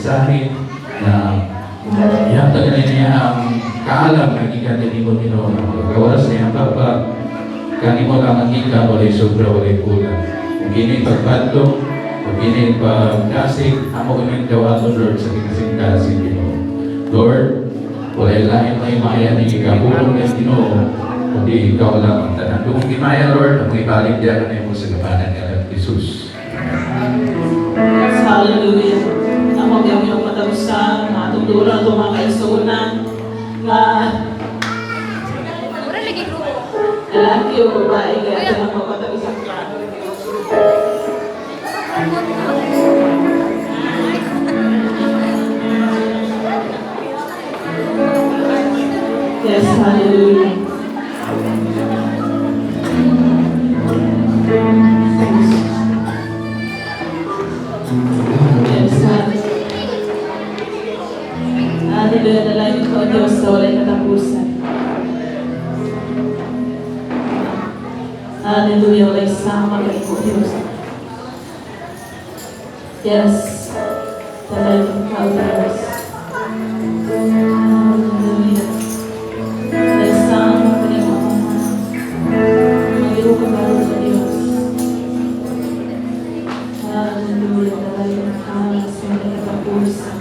mensahe na yan talaga niya ang kaalam na gikan mo Ginoo. Gawas niya papa kanimo lang ang ika walay sobra walay kulang. Kung kini pagpadto, kung kini pagkasig, amo kami dawaton Lord sa kinasing-kasing Ginoo. Lord, walay lain may maya ni ikabulong ng Ginoo, kundi ikaw lang ang tanan. Kung gimaya Lord, ang ibalik diyan na mo sa gapanan ni Jesus. Hallelujah. Ang magyami ng patagusan, matutulong ito mga kaisunan, na lalaki o babae, kaya ito ang mapatagusan ka. Yes, hallelujah. Hallelujah, dalangin ko Diyos sa walay katapusan. Hallelujah, walay sama kayo ko Diyos. Yes, dalangin ko Diyos. Hallelujah. Walay sama kayo ko Magayo ka ba sa Diyos. Hallelujah, dalangin ko sa walay katapusan.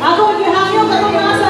Ako, gihangyo ka mga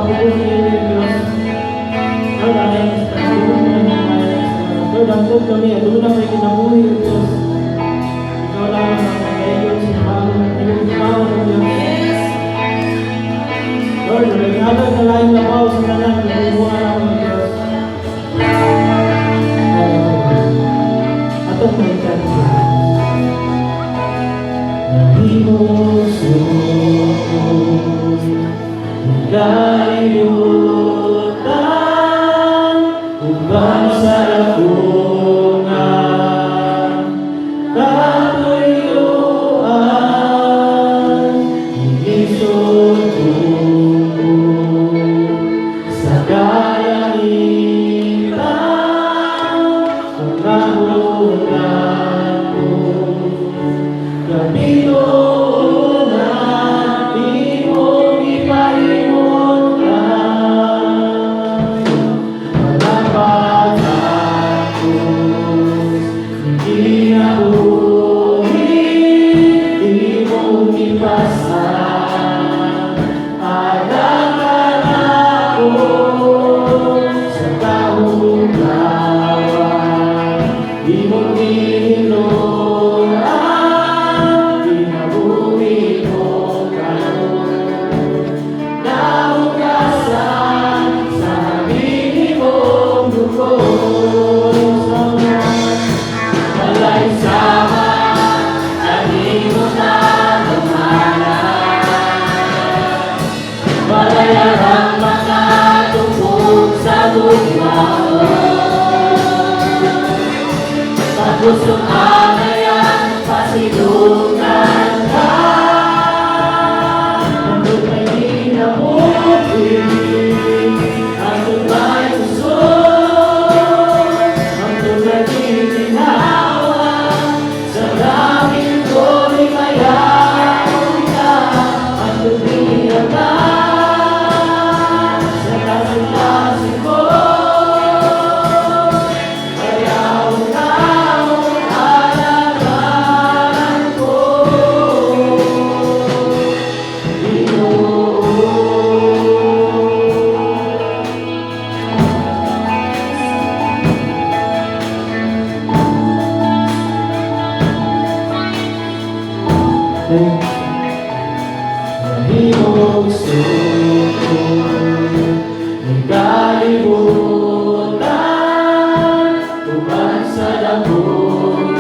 po sa inyo, Diyos. Lord, ayan sa pagkakunan ng Lord, ang Lord kami, at doon na may kinabuhi, Diyos. Ikaw lang ang magkakayon sa pangalan ng Diyos. Yes. Lord, nagagad na laing labaw sa kanan, nagbubuhan ako ng Diyos. Atong malitan sa kalimutan ubang sa lakungan katuyuan inisugod sa kalangitan pangahunan ko gabito Pusong alayan, pasilungan ka. Andun may dinamuti, andun may usod, andun may tininawa, sa langit ko'y mayayaw ka. Andun niyaman, sa kasing-kasing ko. Mahimong suko, may kalimutan, uban sa damunan,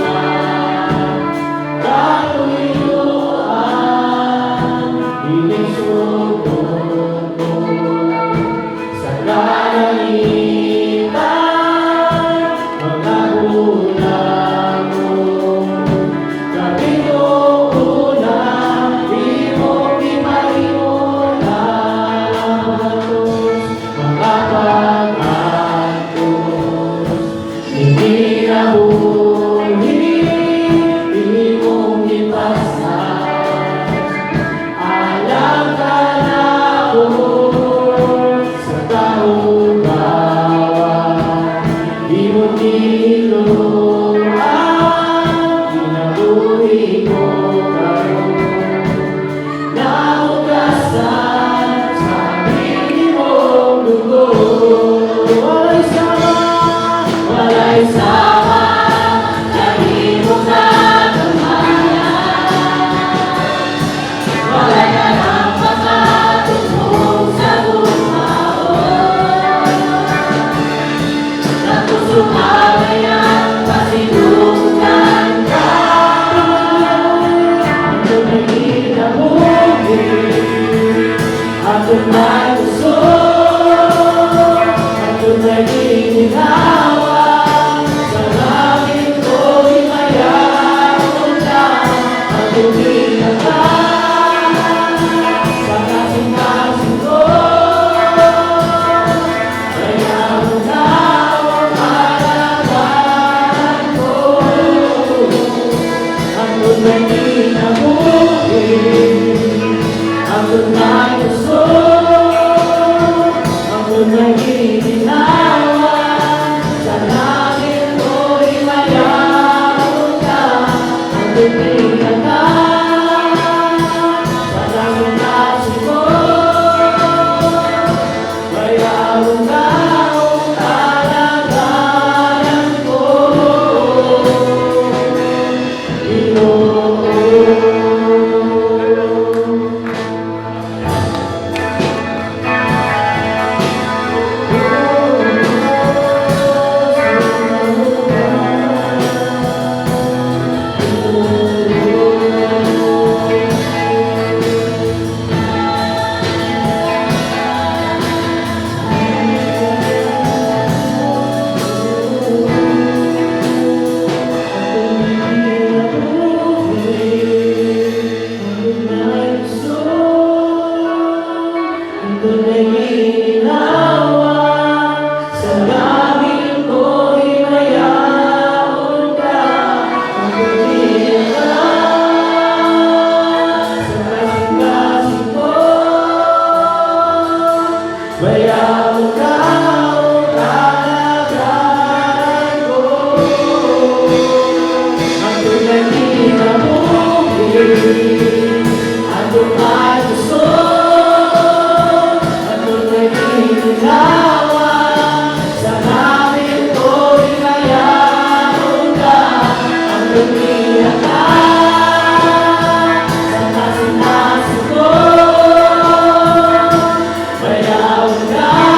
katuyuan, inisugod ko, sa kalangitan, mga gulang mo, kapito Ang tunay ginawa. Sa langit ko'y mayaon ka. Ang pagkakita sa kasing-kasing ko. Mayaon ka, o kalagayan ko. Ang tunay ginabuhin, ang tunay gusto, ang tunay ginawa. Sa langit ko'y mayaon ka. Ang pagkakita sa kasing-kasing ko. Mayaon ka.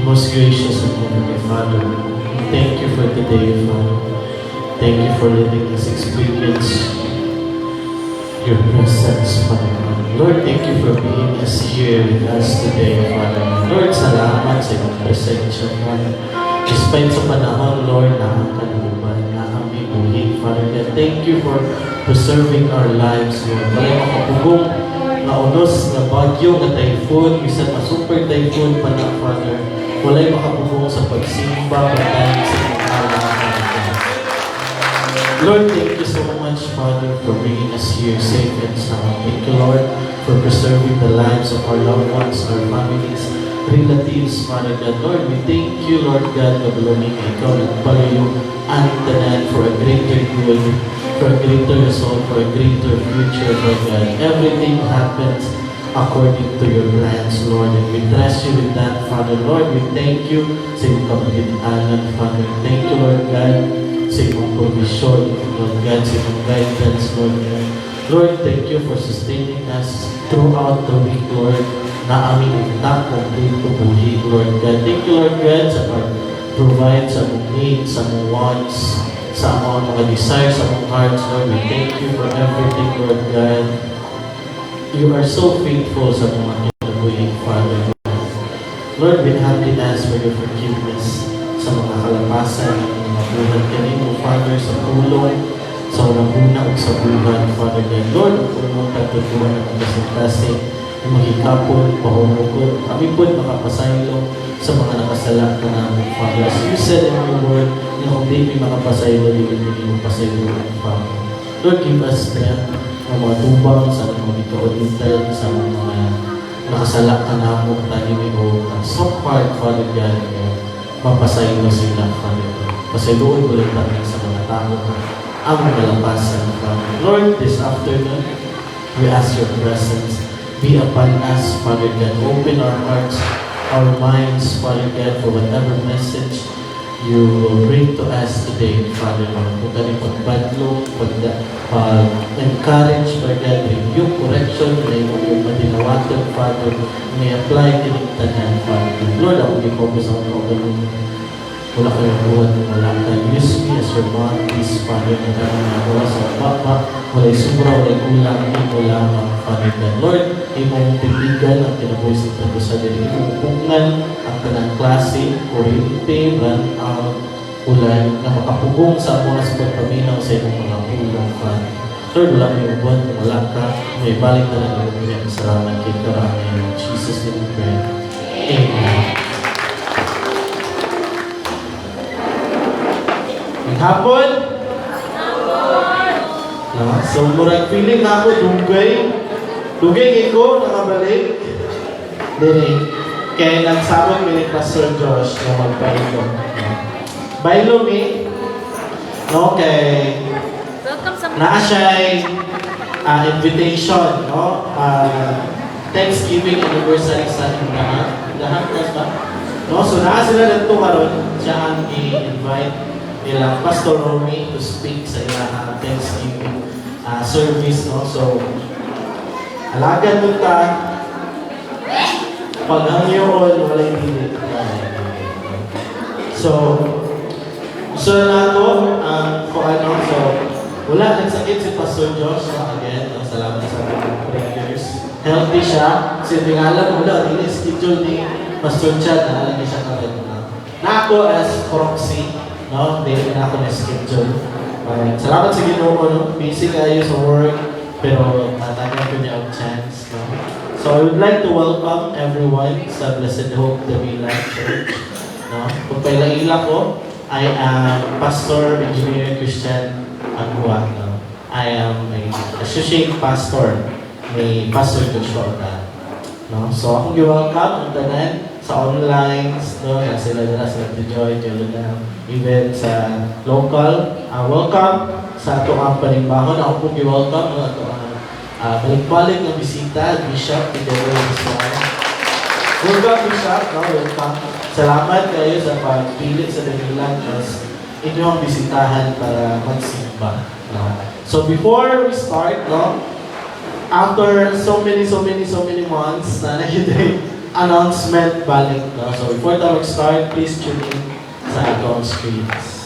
Most gracious and heavenly Father, we thank you for today, Father. Thank you for letting us experience your presence, Father. Lord, thank you for being us here with us today, Father. Lord, salamat sa iyong presensya, Father. Despite sa panahon, Lord, na ang kaluban, na aming buhay, Father. God, thank you for preserving our lives, Lord. Walay makapugong na unos na bagyo, na typhoon, bisan na super typhoon pa na, Father. Walay makapugong sa pagsimba, pagkain sa mga alaman. Lord, thank you so much, Father, for bringing us here safe and sound. Thank you, Lord, for preserving the lives of our loved ones, our families, relatives, Father God. Lord, we thank you, Lord God, na bulongin ikaw at palayo antanan for a greater good, for a greater result, for a greater future, Lord God. Everything happens according to your plans, Lord, and we trust you with that, Father. Lord, we thank you sa iyong kapaginanan, Father. Thank you, Lord God, sa iyong provision, Lord God, sa iyong guidance, Lord God. Lord, thank you for sustaining us throughout the week, Lord, na aming intact, complete buhay, Lord God. Thank you, Lord God, sa pag-provide sa among needs, sa among wants, sa among mga desires, sa among hearts, Lord. We thank you for everything, Lord God. You are so faithful sa mga kinabuhi, Father. Lord, we humbly ask for your forgiveness sa mga kalapasan ng mga buhat kanino, Father, sa tulong, sa unang-una o sa buhat, Father God. Lord, ang punong tatutuan ng kasintasi, yung mahikapon, pahumukod, kami po makapasaylo sa mga nakasala na namin, Father. As you said in your word, na kung di may makapasaylo, di may pasaylo, Father. Lord, give us strength, ang mga tubang, sa mga ito-audited, sa mga nakasala ka na mo, tayo may soft heart, Father God, mapasaylo sila, Father God. Pasayloon ulit natin sa mga tao ang kalapasan, Father. Lord, this afternoon, we ask your presence be upon us, Father God. Open our hearts, our minds, Father God, for whatever message you will bring to us today, Father Lord. Kung kami pagbadlo, pag-encourage, Father God, rebuke, correction, may yung madinawagan, Father, may apply tinigtanan, Father. Lord, ako i-focus ang mga wala kayong buwan, wala kayo. Use me as your mouthpiece, Father, na kami nagawa sa papa, wala'y sobra, wala'y kulang, imo lamang, Father God. Lord, imong titigan ang kinabuhi sa ito sa dili, imong pungan ang kanang klase, kuryente, run out, ulan, na makapugong sa mga sa pagpaminaw sa imong mga ulang, Father. Lord, wala may ubuan, wala ka, may balik na lang ang mga kasalanan kay karami. In Jesus' name we pray. Amen. Hapon? No? So, murag feeling na ako, dugay. Dugay ko, nakabalik. Dili. Kaya nagsabot ko ni Pastor Josh na magpailo. Bailo mi. No, kay naa siya'y invitation, no? Thanksgiving anniversary sa Indahan. Indahan, ba? No, so naa sila dito karon siya ang i-invite nila Pastor Romy to speak sa ilang Thanksgiving service, no? So, alagan mo ta, pag ang yun, wala'y pilit. So, gusto na ito, kung ano, so, wala nagsakit si Pastor Josh, again, salamat sa mga prayers. Healthy siya, kasi tingalan, wala, hindi schedule ni Pastor Chad, naalala siya ka rin. Na ako as proxy, no, hindi na ako na-schedule. Salamat sa Ginoo, no? Busy kayo sa work, pero matagyan ko niya ang chance, no? So I would like to welcome everyone sa Blessed Hope Davila Church. No? Kung paila ko, I am Pastor Engineer Christian Agua. No? I am an associate pastor ni Pastor Joshua Oda. No? So akong welcome ang tanan sa online, no? Na sila sa join na event sa local. Welcome sa ato ang panimbaho na ako po welcome no? Ato ang balik-balik ng bisita, Bishop together this morning. Welcome, Bishop. No? Welcome. Salamat kayo sa pagpili sa Dahilan as inyong bisitahan para magsimba. No? So before we start, no, after so many months na nakiday announcement balik. No? So before tayo mag-start, please tune in sa atong screens.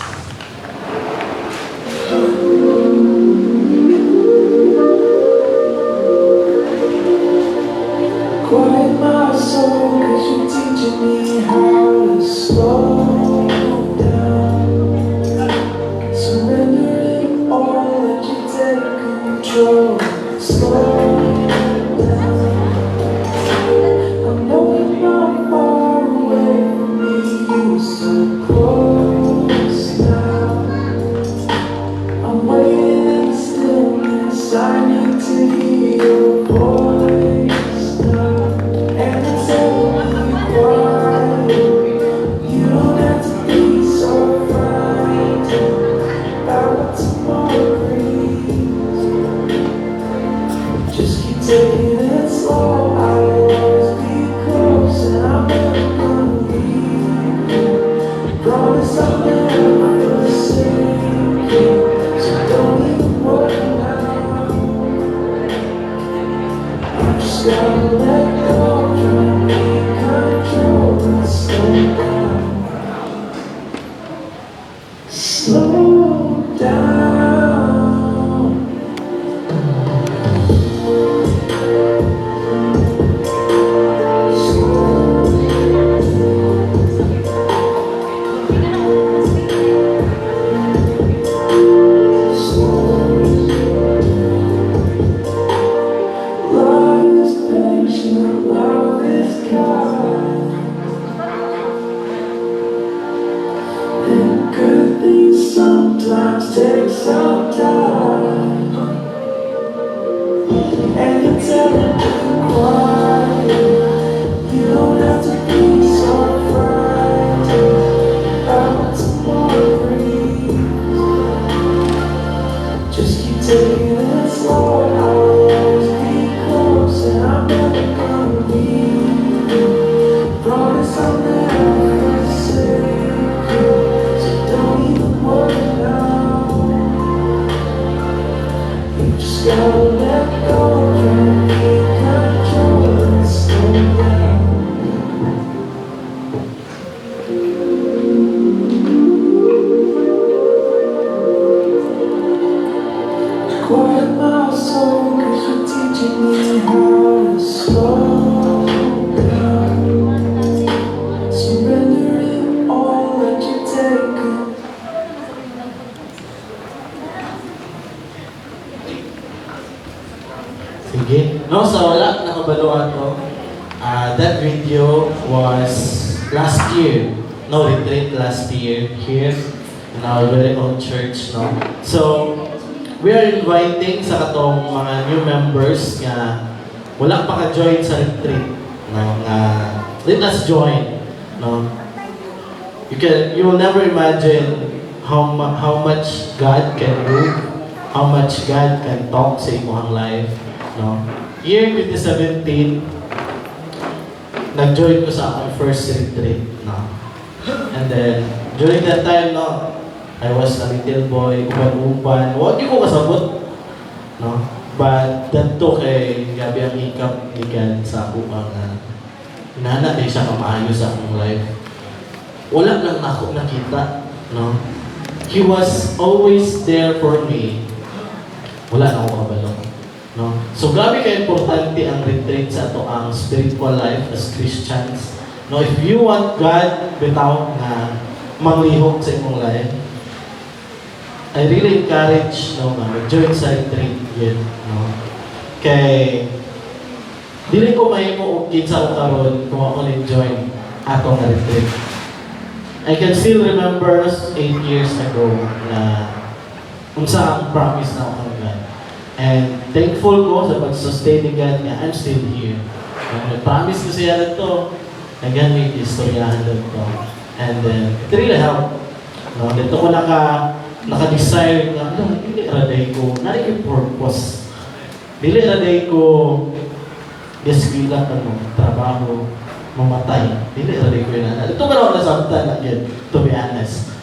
Quiet my soul, 'cause you're teaching me how to slow down. Surrendering all, let you take control. Slow down. I know you're not far away from me, you were so close now. I'm waiting in the stillness, I need to hear your voice now. And it's only quiet. You don't have to be so frightened about what tomorrow brings. Just keep taking it slow. I'll always be close, and I'm never gonna leave you. Promise I'll never forsake you. So don't even worry now. You just gotta let go, try to be control and slow down. Slow down. Love is patient, love is kind. And good things sometimes take some time. And you're telling me quiet, you don't have to be so frightened about what tomorrow brings. Just keep taking it slow, I'll always be close, and I'm never gonna leave you. Promise I'll never forsake you, so don't even worry now. You just gotta let go, try to be control and slow down. Quiet my soul, 'cause you're teaching me how to slow down. Surrender it all, let you take it. Sige. No, sa wala nakabaluan ko, that video was last year. No, retreat last year here in our very own church. No? So, we are inviting sa katong mga new members nga wala pa ka-join sa retreat. No? Let us join. No? You will never imagine how much God can do, how much God can talk sa imong life. No? Year 2017, nag-join ko sa akong first retreat. No? And then, during that time, no, I was a little boy, uban-uban. Huwag ko kasabot. No? But, danto kay gabi ang hikap ni God sa ako mga inana din siya kamaayo sa akong life. Wala lang na ako nakita. No? He was always there for me. Wala na ako kabalo. No? So, grabe ka-importante ang retreat sa ato ang spiritual life as Christians. No, if you want God bitaw na manglihok sa imong life, I really encourage no, mag-join sa retreat yun. No? Kay Dili ko mahimo og kinsa ko karon kung ako ni-join atong retreat. I can still remember 8 years ago na unsa ang promise na ako God. And thankful ko sa pag-sustain ni God nga I'm still here. Nag-promise ko siya na ito. Again, may istoryahan na ito. And then, it really helped. No, dito ko naka-desire na, hindi raday ko, nari yung purpose. Dili raday ko, yes, bilang trabaho, mamatay. Dili raday ko yun. Ito ka na nasabtan na yun, to be honest.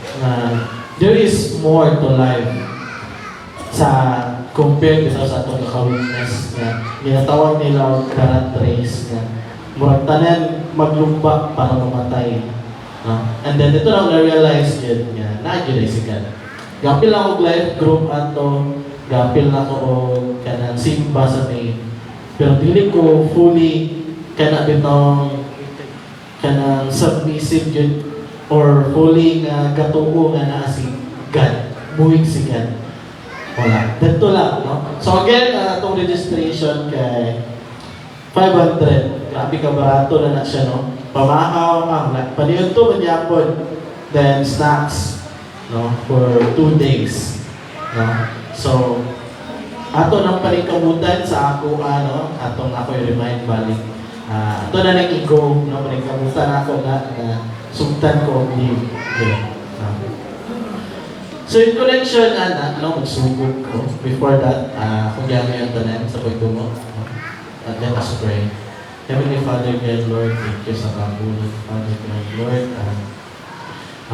There is more to life sa compared to sa itong ka-witness na ginatawag nila karat race na murag tanan maglumba para mamatay. And then ito lang na-realize yun nga, na-agilay si God. Gapil lang ako life group ato, gapil na ako kanang simba sa may. Pero dili ko fully kana bitong kanang submissive yun or fully nga gatuo nga na si God, buhig si God. Wala. Dito lang, no? So again, itong registration kay 500. Grabe ka barato na siya, no? Pamahaw ang paniyon to manyapon. Then snacks, no? For 2 days. No? So, ato nang panikamutan sa ako, atong ako i-remind balik. Ato na nag-go, no? Panikamutan ako na sugtan ko ang leave. Okay. So in connection, magsugod ko. Before that, kung gamit yung tanan sa pagtungo. Let us pray. Heavenly Father, God, Lord, thank you sa kabulan. Father, God, Lord,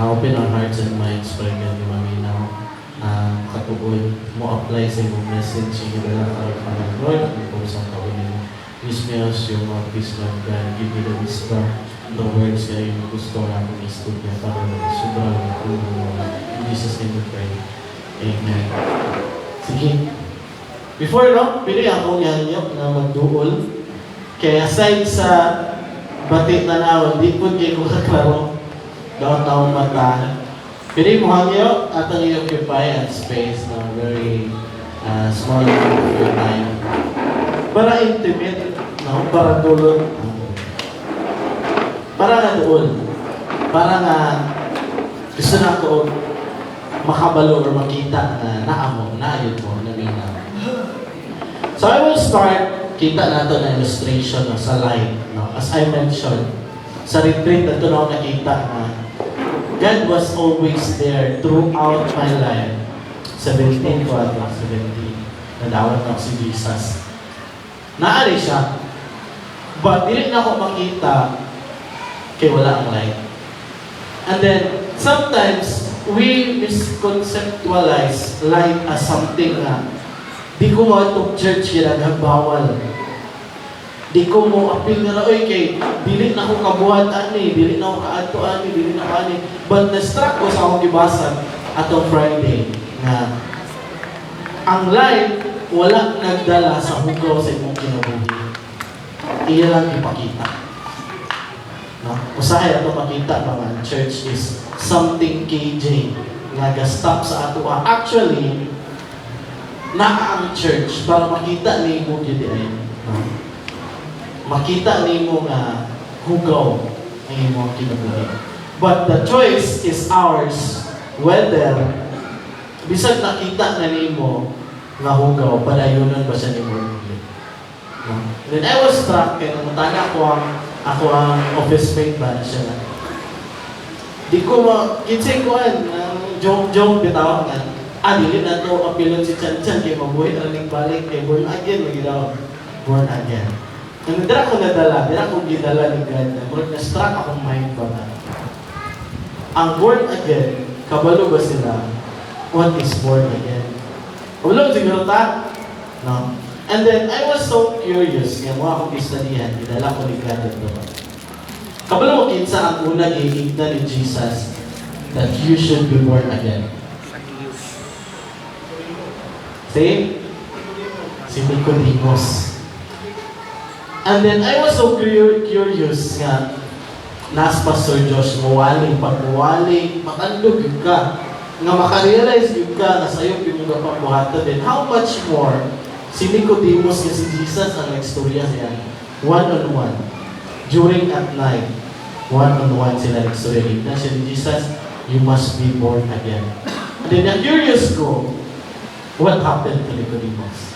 open our hearts and minds para God, yung maminaw. Katubod mo apply sa iyong message. Higala ka, Father, Lord, ang pusang kaunin. Use me as your mouthpiece, Lord God. Give me the wisdom, the words na yung gusto na akong istudya. Father, sobrang tulong mo. In Jesus' name we pray. Amen. Sige. Before, pili akong yanyo na magduol. Kaya aside sa batik na naon, di po kayo kaklaro daw taong mata. Pili mo hangyo at ang i-occupy at space na very small amount of your time. Para intimate, no? Para dulot. Para nga doon. Para nga gusto na ko makabalo or makita na naamong, naayod mo, naminaw. So I will start, kita nato na illustration sa light. No? As I mentioned, sa retreat na ito na ako nakita na God was always there throughout my life. 17 ko ato, 17. Nadawat na ako si Jesus. Naari siya. But dili na ako makita kaya wala ang light. And then, sometimes, we misconceptualize light as something na di ko mo itong church ginagabawal. Di ko mo appeal na oy kay dili na ko kabuhat ani, dili na ko kaadto ani, dili na ko ani. But na-struck ko sa akong gibasa atong Friday na ang light wala nagdala sa hugaw sa imong kinabuhi. Iya lang ipakita. No? Usahay ato makita mga church is something KJ nga ga-stop sa ato. Actually, naa ang church para makita ni mo yun ay. No? Makita ni mo nga hugaw ang imong kinabuhi. But the choice is ours whether bisag nakita na ni mo nga hugaw, padayonon ba siya ni mo? No? Then I was struck kaya namutana ako ang office mate ba siya na. Di ko kinsay ko joke bitaw nga. Dili na to apilon si Chan Chan kay mabuhay aling balik kay born again lagi daw. Born again. Nang dira ko nadala, dira ko gidala ni God. Murag na-struck akong mind ba na. Ang born again, kabalo ba sila? What is born again? Kabalo siguro ta? No. And then, I was so curious, kaya mo akong istadihan, dinala ko ni God ito. Kabalo mo kinsa ang unang iigna ni Jesus that you should be born again. See? Si Nicodemus. And then, I was so curious nga, nas Pastor Josh, mawaling, pagmawaling, matandog yun ka, nga makarealize yun ka, na sa'yo pinunga pagbuhatan din. How much more, si Nicodemus kasi Jesus ang nagstorya siya. one-on-one. During at night, one-on-one sila nagsurili. Na siya ni Jesus, you must be born again. And then the curious ko, what happened to Nicodemus?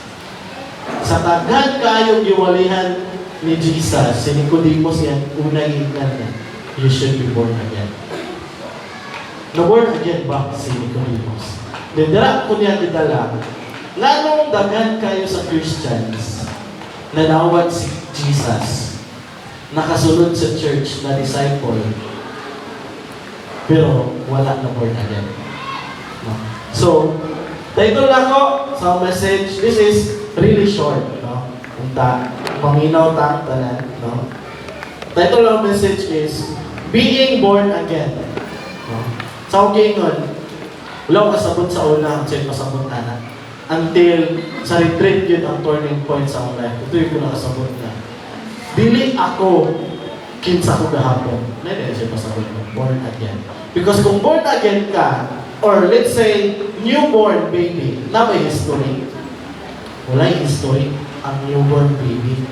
Sa tagan kayong giwalihan ni Jesus, si Nicodemus yan, unang ingnan niya, you should be born again. Na-born again ba si Nicodemus? Then dara ko niya didala, nganong dagan kayo sa Christians na nawag si Jesus, nakasunod sa church na disciple, pero wala na born again. No? So, title na ko sa message, this is really short. No? Punta, paminaw ta, tanan. No? Title ng message is, Being Born Again. No? Sa okay nun, wala ko kasabot sa una, kasi pasabot na. Until sa retreat yun ang turning point sa akong life. Ito yung nakasabot na. Dili ako kinsa ko gahapon. Hindi siya pasabot na. Born again. Because kung born again ka, or let's say, newborn baby, na may history. Wala yung history ang newborn baby.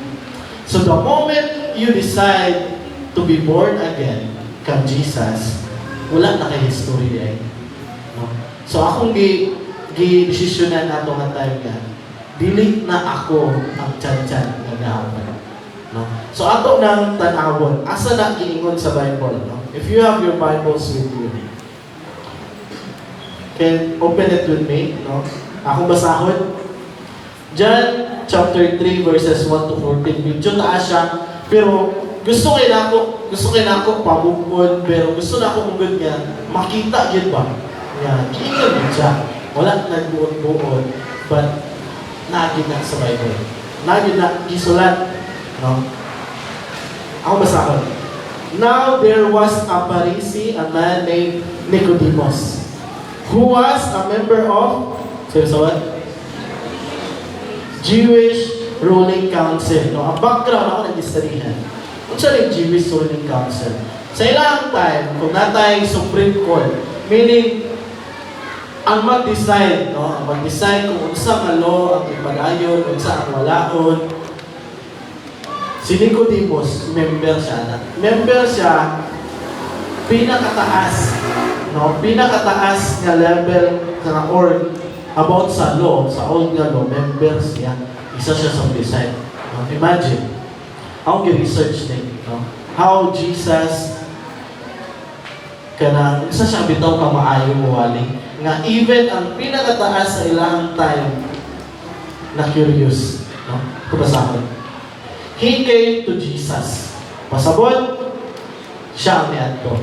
So the moment you decide to be born again, kang Jesus, wala na kay history ay. No? So akong gi-desisyonan ato nga time nga, dili na ako ang tsan-tsan nga gahapon. No? So ato nang tanawon, asa na giingon sa Bible, no? If you have your Bibles with you, can open it with me, no? Akong basahon. John chapter 3 verses 1 to 14. Medyo taas siya, pero gusto kay nako pabukod, pero gusto na ako kung nga makita yun ba? Yan, kiingon yun siya. Wala nagbuod-buod, but nagin na sa Bible. Nagin na isulat, no? Ako basahon. Now there was a Pharisee, a man named Nicodemus, who was a member of Jewish ruling council. No, ang background ako nag-istadihan. Kung siya yung Jewish ruling council. Sa ilang time, kung natay Supreme Court, meaning, ang mag-decide, no? Ang mag-decide kung unsa nga law ang ipadayon, unsa ang walaon. Si Nicodemus, member siya. Member siya, pinakataas, no? Pinakataas nga level nga or about sa law, sa old nga law, member siya. Isa siya sa decide. No? Imagine, how gi-research din, no? How Jesus kana isa siya bitaw ka maayo mo wali nga even ang pinakataas sa ilang time na curious, no? Kubasahon. He came to Jesus. Pasabot, siya ang niadto.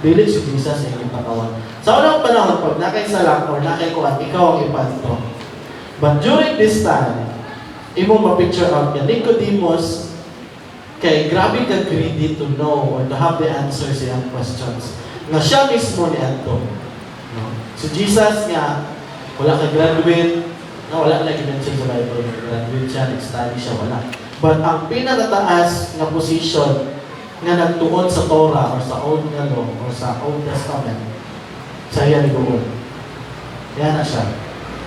Dili si Jesus ang ipatawan. Sa unang panahon, pag nakaisalak or nakaikuan, ikaw ang ipadto. But during this time, imong ma-picture out niya, Nicodemus, kay grabe ka greedy to know or to have the answers sa iyang questions. Nga siya mismo niadto. No? So Jesus nga, wala ka graduate, no, wala lagi mention sa Bible, graduate siya, nag-study siya, wala. But ang pinakataas nga position nga nagtuon sa Torah or sa Old nga Law or sa Old Testament, sa iya ni Google. Yan na siya.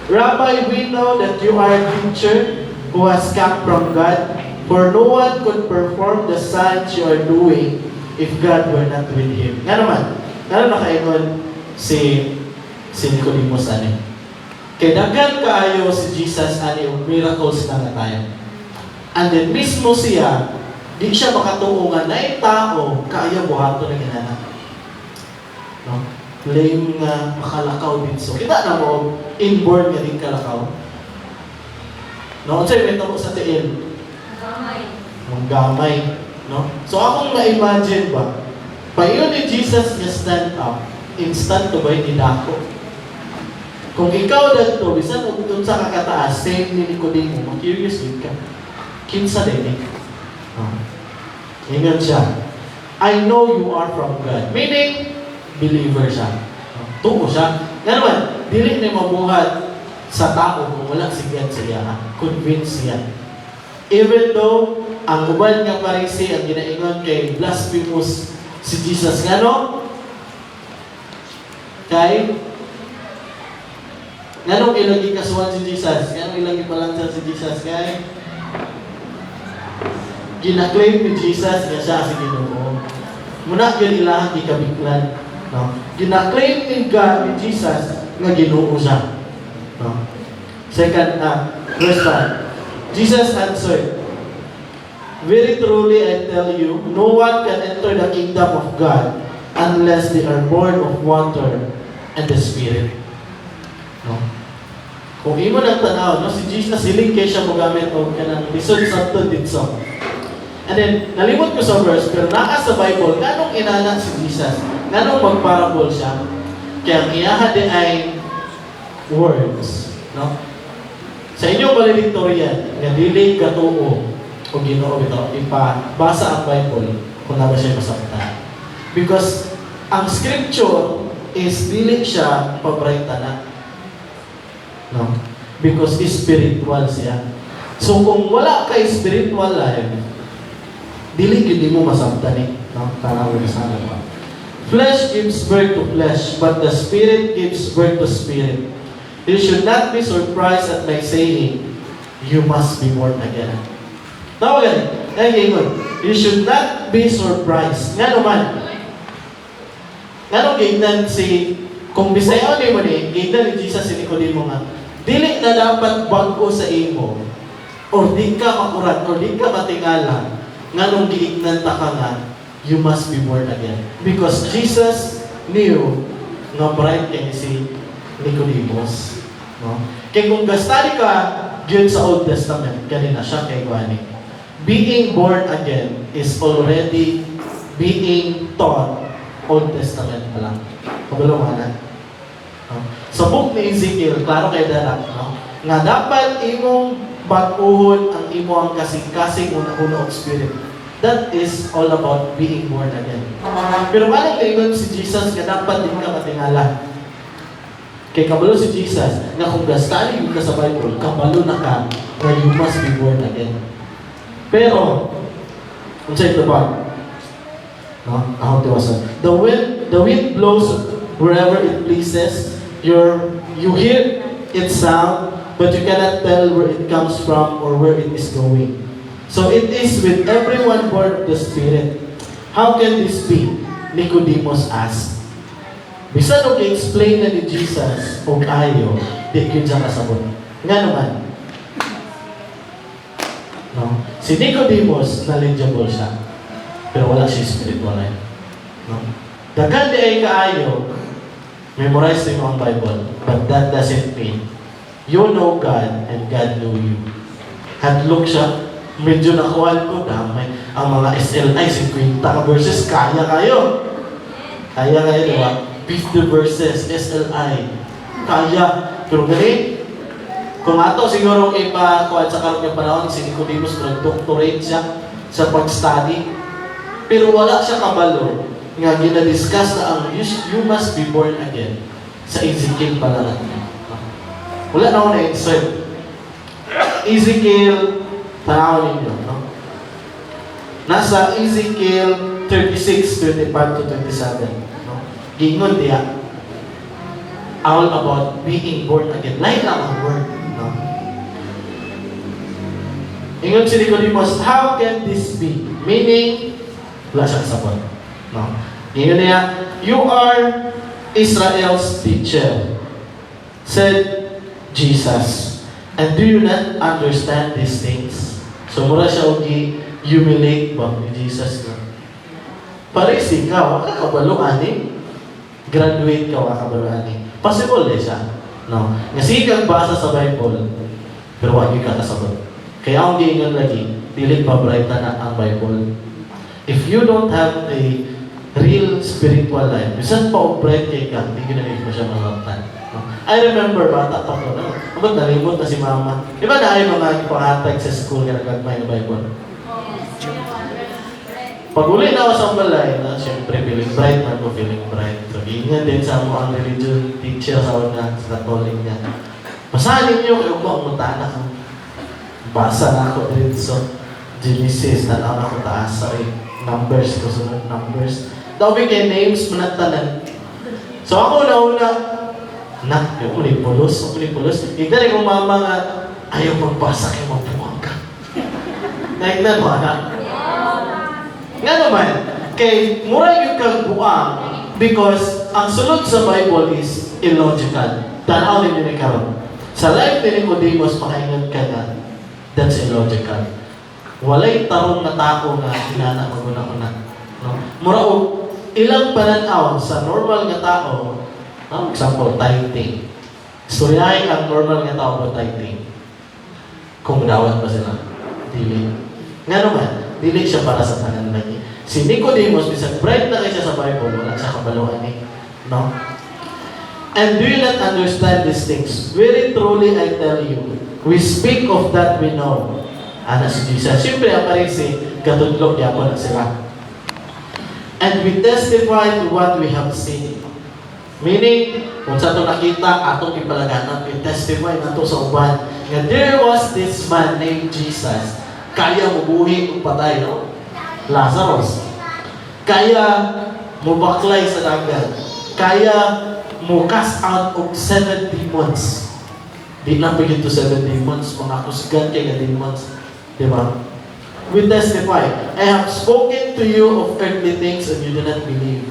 Rabbi, we know that you are a teacher who has come from God, for no one could perform the signs you are doing if God were not with him. Nga naman, nakaingon si Nicodemus ani. Kay daghan kaayo si Jesus ani og miracles na nga tayo. And then mismo siya, di siya makatuo nga na tao kaya buhaton ng inana. No? Lame nga makalakaw din. So kita na mo inborn nga din kalakaw. No, unsay may tamo sa tiil? Gamay. No? So akong ma-imagine ba, payon ni Jesus nga stand up, instant to ba ni dako? Kung ikaw dito, bisan ug sa kakataas, same ni Nicodemus, mag-curious din ka. Kinsa din eh. Ingat siya. I know you are from God. Meaning, believer siya. Tuo siya. Nga naman, dili na mabuhat sa tao kung wala sigat siya. Convince siya. Even though, ang uban nga Pharisee ang ginaingon kay blasphemous si Jesus. Nga no? Kay nganong ilagi kasuhan si Jesus? Nganong ilagi palansan si Jesus? Kay gina-claim ni Jesus nga siya si Ginoo. Muna yun ilang ikabiklan. No? Gina-claim ni God, ni Jesus, nga Ginoo siya. No? Second, verse 5. Jesus answered, "Very truly I tell you, no one can enter the kingdom of God unless they are born of water and the Spirit." No? Kung imo nang tanaw, no, si Jesus siling kay siya mo gamit og kanang lisod sa dito. And then nalimot ko sa verse, pero naa sa Bible nganong inana si Jesus, nganong magparable siya. Kaya ang iyaha di ay words, no? Sa inyong valedictorian, nga dili katuo o Ginoo bitaw ipabasa ang Bible kung na ba siya masaktan. Because ang scripture is dili siya paborita na. No? Because spiritual siya. So kung wala ka spiritual life, dili gid mo masabtan ni, no? Tanaw sa pa. Flesh gives birth to flesh, but the Spirit gives birth to spirit. You should not be surprised at my saying, you must be born again. Now again, you should not be surprised. Nga naman, nga gignan si, kung bisayaw ni mo ni, gignan ni Jesus si Nicodemo nga, dili na dapat bago sa imo, or di ka makurat, or di ka matingala, nga nung giignan ta ka nga, you must be born again. Because Jesus knew nga bright kay si Nicodemus. No? Kaya kung gastali ka yun sa Old Testament, kanina siya kay Guani. Being born again is already being taught Old Testament pa lang. Kabalunganan. No? Sa book ni Ezekiel, klaro kay Darak, no? Nga dapat imong baguhon ang imo ang kasing-kasing una-una of spirit. That is all about being born again. Pero anong naingon si Jesus nga dapat din ka matingala? Kay kabalo si Jesus, nga kung gastali yung ka sa Bible, kabalo na ka, where you must be born again. Pero, kung sa'yo ito ba? No? Ako tiwasan. The wind blows wherever it pleases. You hear its sound, but you cannot tell where it comes from or where it is going. So it is with everyone born of the Spirit. How can this be? Nicodemus asked. Bisan og explain na ni Jesus o ayo, di yun siya kasabot. Nga naman, no? Si Nicodemus, knowledgeable siya. Pero wala siya spiritual life. No? Daghan di ay kaayo, memorize mo ang Bible, but that doesn't mean you know God and God know you. Hadlok siya, medyo nakuhan ko, damay. Ang mga SLI, 50 ka verses, kaya kayo. Kaya kayo, diba? 50 verses, SLI. Kaya. Pero gani, kung ato siguro ipakuhan sa karong ng panahon, si Nicodemus, nag-doctorate siya sa pag-study. Pero wala siya kabalo. Nga, ginadiscuss na ang you must be born again sa Ezekiel pala natin. Wala na ako na-insert. Ezekiel, tanaw ninyo, no? Nasa Ezekiel 36, 25 to 27. No? Gingon diya, all about being born again. Lain lang ang word. No? Ingon si Nicodemus, how can this be? Meaning, wala siyang sabon. No? Ingon niya, you are Israel's teacher, said Jesus. And do you not understand these things? So mura siya humiliate ba ni Jesus na? Parisi ka, waka kabalo ani. Graduate ka, waka kabalo ani. Possible siya. No? Kasi kang basa sa Bible, pero wag ka kasabot. Kaya ang giingon lagi, dili paborita na ang Bible. If you don't have a real spiritual life, bisan pa operate kay ka, hindi ginamit mo siya malaptan. No? I remember, bata pa ko, no? Abot nalimot na si mama. Di ba na ay mga ipahatag sa school na nagagmay ng Bible? Pag uli na ako sa balay, na, siyempre, feeling bright man ko, feeling bright. So, ingat din sa mo ang religion teacher sa una, sa Catholic niya. Basahin niyo, kayo ko ang mutana ka. Basa na ako dito sa Genesis, na ako taas sa numbers, kasunod numbers. Dabi kay names, manatanan. So, ako una, yung ulipulos. Ignan kong mama nga, ayaw magbasa kayo, magbuwag ka. Naignan mo, anak. Nga naman, kay mura yung kagbuang because ang sulod sa Bible is illogical. Tanaw din yun karon. Sa life ni Nicodemus, makaingat ka na, that's illogical. Walay tarong na tao nga hinana maguna-una. No? Mura o ilang pananaw sa normal nga tao, example, tithing. Istoryahin ang normal nga tao ba tithing? Kung dawat ba sila? Dili. Nga naman, dili siya para sa tanan lagi. Si Nicodemus, bisag bright na kayo siya sa Bible, wala siya kabaluan eh. No? And do you not understand these things? Very truly, I tell you, we speak of that we know. Ana si Jesus. Siyempre, ang parisi, katudlog niya ako na sila. And we testify to what we have seen. Meaning, kung sa ito nakita, atong ipalaganan, we testify na ito sa uban. And there was this man named Jesus. Kaya mabuhi o patay, no? Lazarus. Kaya mubaklay sa dagat. Kaya mo cast out of 7 demons. Di na pagin to 7 demons, mga kusgan kay nga demons. Diba? We testify, I have spoken to you of earthly things and you do not believe.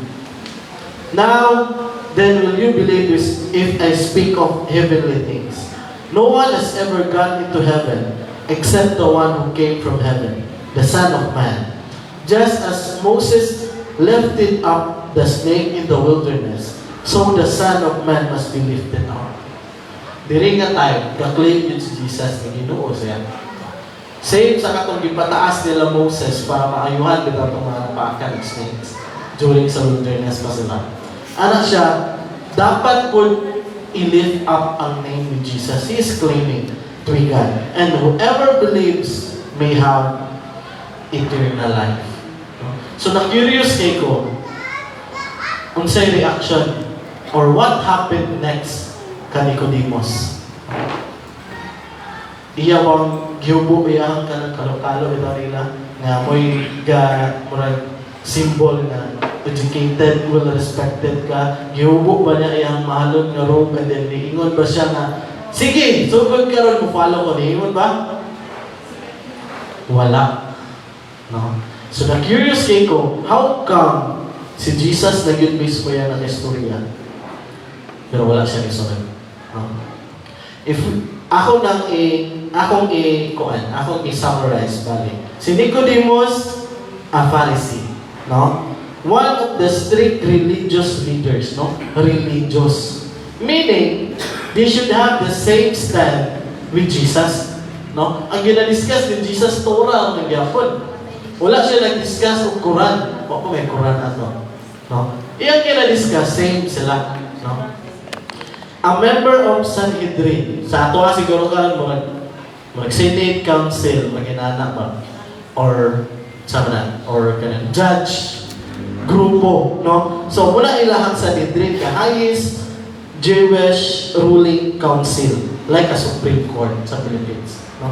Now, then will you believe this if I speak of heavenly things? No one has ever gone into heaven except the one who came from heaven, the Son of Man. Just as Moses lifted up the snake in the wilderness, so the Son of Man must be lifted up. Diri nga tayo, kaklaim yun si Jesus na Ginoo siya. Same sa katong gipataas nila Moses para maayuhan kita itong mga napaakan ng snakes during sa wilderness pa sila. Anak siya, dapat po i-lift up ang name ni Jesus. He is claiming to be God. And whoever believes may have eternal life. So na-curious kay ko, unsay reaction or what happened next ka Nicodemus. Iya bang gihubo iyang kanang kalokalo ito nila nga mo'y murag symbol na educated, well-respected ka. Gihubo ba niya iyang mahalon nga robe and then niingon ba siya nga, sige, sugod ka ron mo follow ko. Niingon ba? Wala. No? So na-curious kay ko, how come si Jesus na yun mismo yan ang istorya? Pero wala siya isunod. No? If akong i-summarize bali. Si Nicodemus, a Pharisee, no? One of the strict religious leaders, no? Religious. Meaning, they should have the same stand with Jesus, no? Ang ginadiscuss ni Jesus, Torah ang nagyapon. Wala siya nag-discuss ng Quran. O may Quran ato, no? Iyang ginadiscuss, same sila, no? A member of Sanhedrin. Sa ato siguro ka mag-Senate Council, mag-inana ba? Or, sama na, or ganun, judge, grupo, no? So, mula ilahang Sanhedrin, the highest Jewish ruling council, like a Supreme Court sa Philippines, no?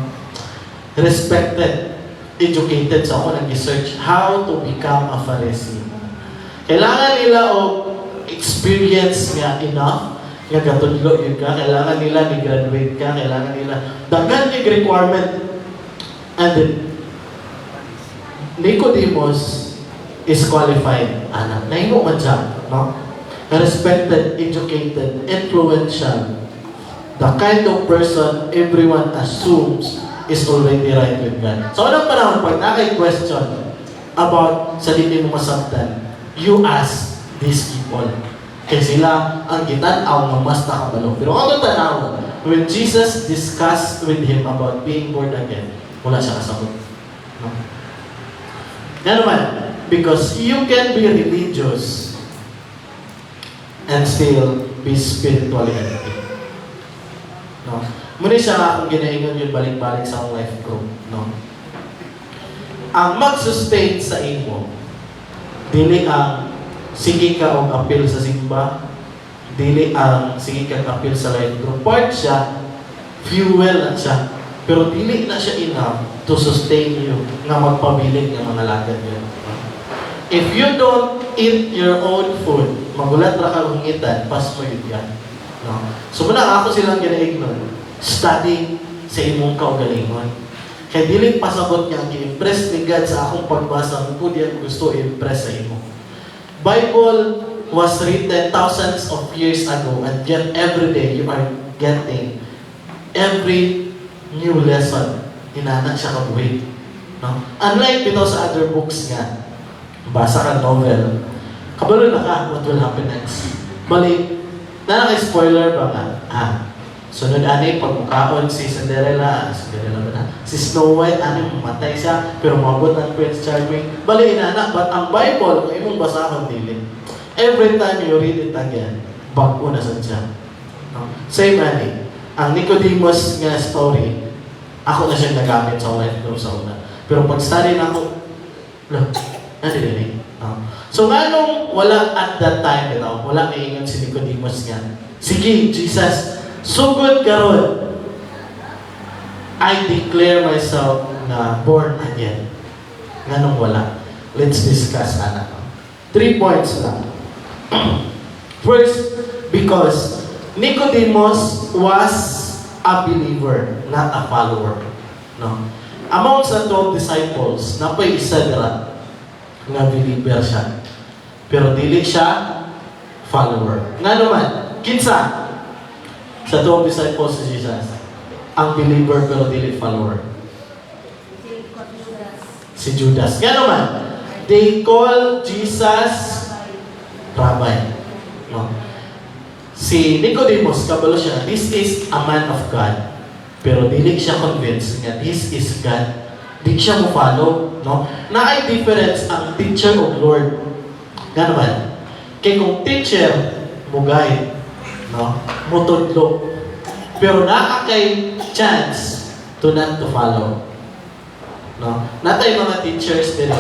Respected, educated. So, ako nag-research how to become a Pharisee. Kailangan nila o experience nga enough nga gatudlo yun ka, kailangan nila ni-graduate ka, kailangan nila daghan yung requirement. And then Nicodemus is qualified. Anak, nahimo man siya, no? Respected, educated, influential. The kind of person everyone assumes is already right with God. So, anong panahon, pag nakay-question about sa dili mo masabtan, you ask these people. Kaya sila ang gitanaw ng mas nakabalo. Pero ano tanaw? When Jesus discussed with him about being born again, wala siya kasagot. No? Yan naman, because you can be religious and still be spiritually active. No? Muna siya akong ginaingon yun balik-balik sa life group. No? Ang mag-sustain sa imo, dili ang sige ka og appeal sa simba, dili ang sige ka appeal sa life group. Part siya, fuel na siya, pero dili na siya enough to sustain you nga magpabiling ng mga lagad yun. If you don't eat your own food, magulat ra ka hungitan, pas mo yun yan. No? So muna ako silang gina-ignore. Study sa imong kaugalingon. Kay dili pasabot nga gi-impress ni God sa akong pagbasa kung di ako gusto i-impress sa imo. Bible was written thousands of years ago, and yet every day you are getting every new lesson. Inana siya kabuhi. No? Unlike ito sa other books nga, basa ka novel, kabalo na ka, what will happen next? Bali, spoiler ba nga? Sunod ani, pagmukaon si Cinderella ba na? Si Snow White, mamatay siya, pero mabot ang Prince Charming. Bali, inana, but ang Bible, kung imong basahon dili, every time you read it again, bago na sa siya. No? Same ani, ang Nicodemus nga story, ako na siya nagamit sa life ko sa una. Pero pag study na ako, so nga nung wala at that time, wala maingon si Nicodemus nga, sige, Jesus, sugod karon, I declare myself na born again. Nga nung wala. Let's discuss, anak. 3 points lang. First, because Nicodemus was a believer, not a follower. No? Among sa 12 disciples, napay isa dira nga believer siya. Pero dili siya follower. Nga naman, kinsa sa 12 disciples si Jesus, ang believer pero dili follower. Si Judas. Nga naman, they call Jesus Rabbi. No? Si Nicodemus, kabalo siya, this is a man of God. Pero dili siya convinced nga this is God. Di siya mo follow. No? Na ay difference ang teacher of Lord. Nga naman, kay kung teacher, mo guide, no? Mo tudlo. Pero naa kay chance to not to follow. No? Natay mga teachers din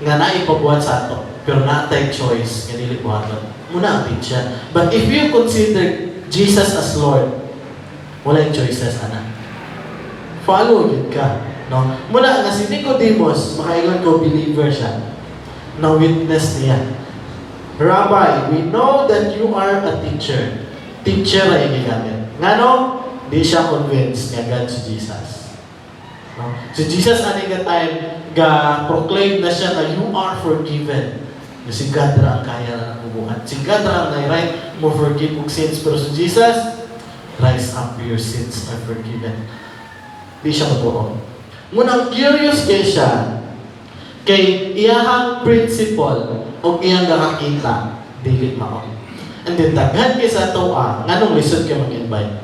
nga naipabuhat sa ato. Pero natay choice nga dili buhaton. Muna ang teacher. But if you consider Jesus as Lord, wala yung choices, anak. Follow yun ka. No? Muna nga si Nicodemus, makaingon ko believer siya. Na witness niya. Rabbi, we know that you are a teacher. Teacher ay gigamit. Nga no? Di siya convinced nga God si Jesus. No? Si Jesus ani nga time ga-proclaim na siya na you are forgiven. Na si God ra ang kaya na nabubuhat. Si God ra ang right mo forgive og sins. Pero si Jesus, rise up, your sins are forgiven. Di siya matuon. Munang curious kay siya, kay iyahang principle o iyang nakakita, dili mao. And then daghan kay sa toa, nganong lisod kay mag-invite?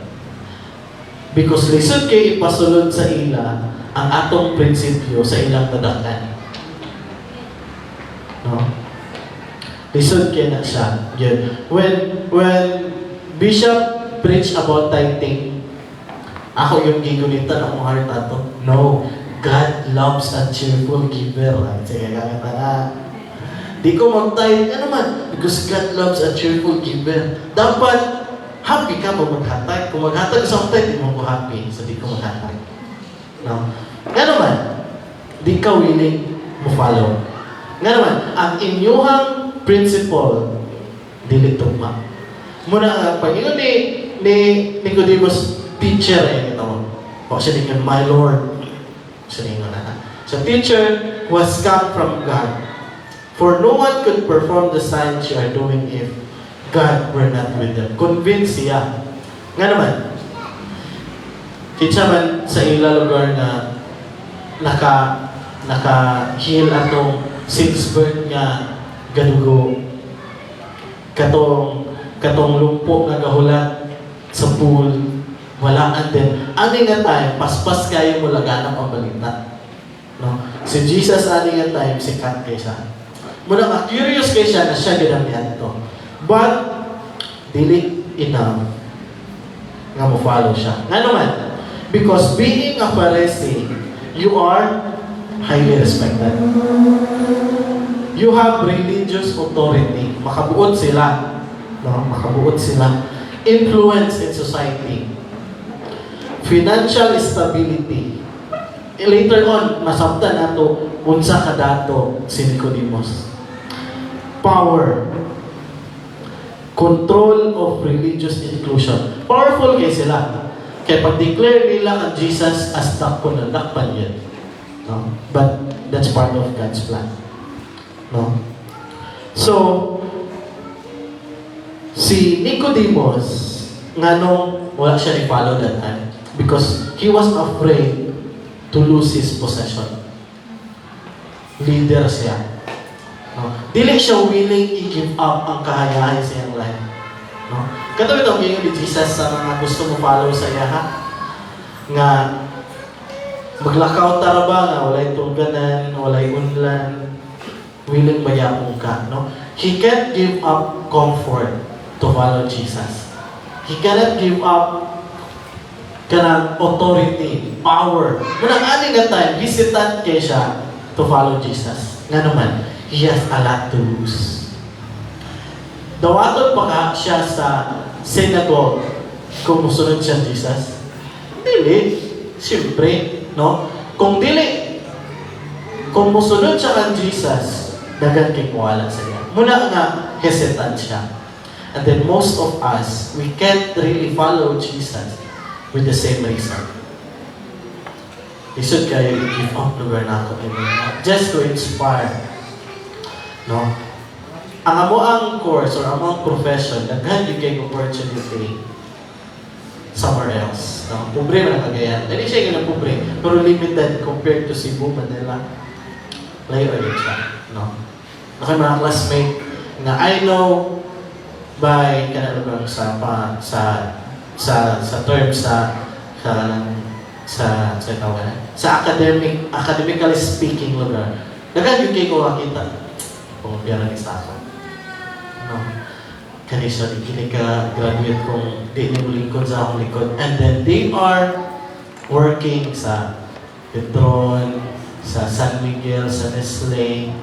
Because lisod kay ipasulod sa ila ang atong prinsipyo sa ilang tadakan. No? Lisod kay na siya. Yun. When Bishop preached about tithing, ako yung gigulitan ang heart ato. No, God loves a cheerful giver. Sige, gamit na. Di ko mag-tithe. Ano man? Because God loves a cheerful giver. Dapat, happy ka pag maghatag. Kung maghatag sa tithe, di mo ko happy. So, di ko maghatag. No? Nga naman, di ka willing mo follow. Nga naman, ang inyuhang principle, dili tugma. Muna, pag yun ni Nicodemus, teacher ay ito. O siya din my Lord. Siya din na. So teacher was come from God. For no one could perform the signs you are doing if God were not with them. Convinced siya. Nga naman, kitsa man sa ila lugar na naka-heal atong since birth nga gadugo. Katong lumpo nga gahulat sa pool. Walaan din. Ani nga time, paspas kayo mo laganap ang balita. No? Si Jesus ani nga time, sikat kay siya. Muna nga, curious kay siya na siya ginamihan ito. But, dili enough nga mo follow siya. Nga naman, because being a Pharisee, you are highly respected. You have religious authority. Makabuot sila. No? Makabuot sila. Influence in society. Financial stability. Later on, masabtan nato unsa ka dato si Nicodemus. Power. Control of religious inclusion. Powerful kay sila. Kaya pag-declare nila ang Jesus as dakon na dakpan yan. No? But that's part of God's plan. No? So, si Nicodemus, nga nung wala siya i-follow that time because he was afraid to lose his possession. Leader siya. No? Dili siya willing i-give up ang kahayahan sa iyang life. No? Katawid ang gingon ni Jesus sa mga gusto mo follow sa iya, ha? Nga maglakaw tara ba nga walay tungganan, walay unlan, willing ba yapong ka, no? He can't give up comfort to follow Jesus. He cannot give up kanang authority, power. Munang ani nga time, hesitant kay siya to follow Jesus. Nga naman, he has a lot to lose. Dawaton pa ka siya sa synagogue kung musunod siya Jesus? Dili. Siyempre, no? Kung musunod siya kang Jesus, dagan kay kuwala sa iya. Muna nga, hesitant siya. And then most of us, we can't really follow Jesus with the same reason. Isod kayo i-give up lugar na ako. Just to inspire. No? Ang amo ang course or among profession, daghan yung kayong opportunity somewhere else. No? Pobre man ang Cagayan. Dali siya yung pobre, pero limited compared to Cebu, Manila. Layo rin siya. No? Okay, mga classmate, na I know by kanang sa term sa academically speaking lugar. Dagan yung kay ko makita. Kung biyaran ni sa ako. No. Kani siya di ka graduate kung di niyo lingkod sa akong likod. And then they are working sa Petron, sa San Miguel, sa Nestle,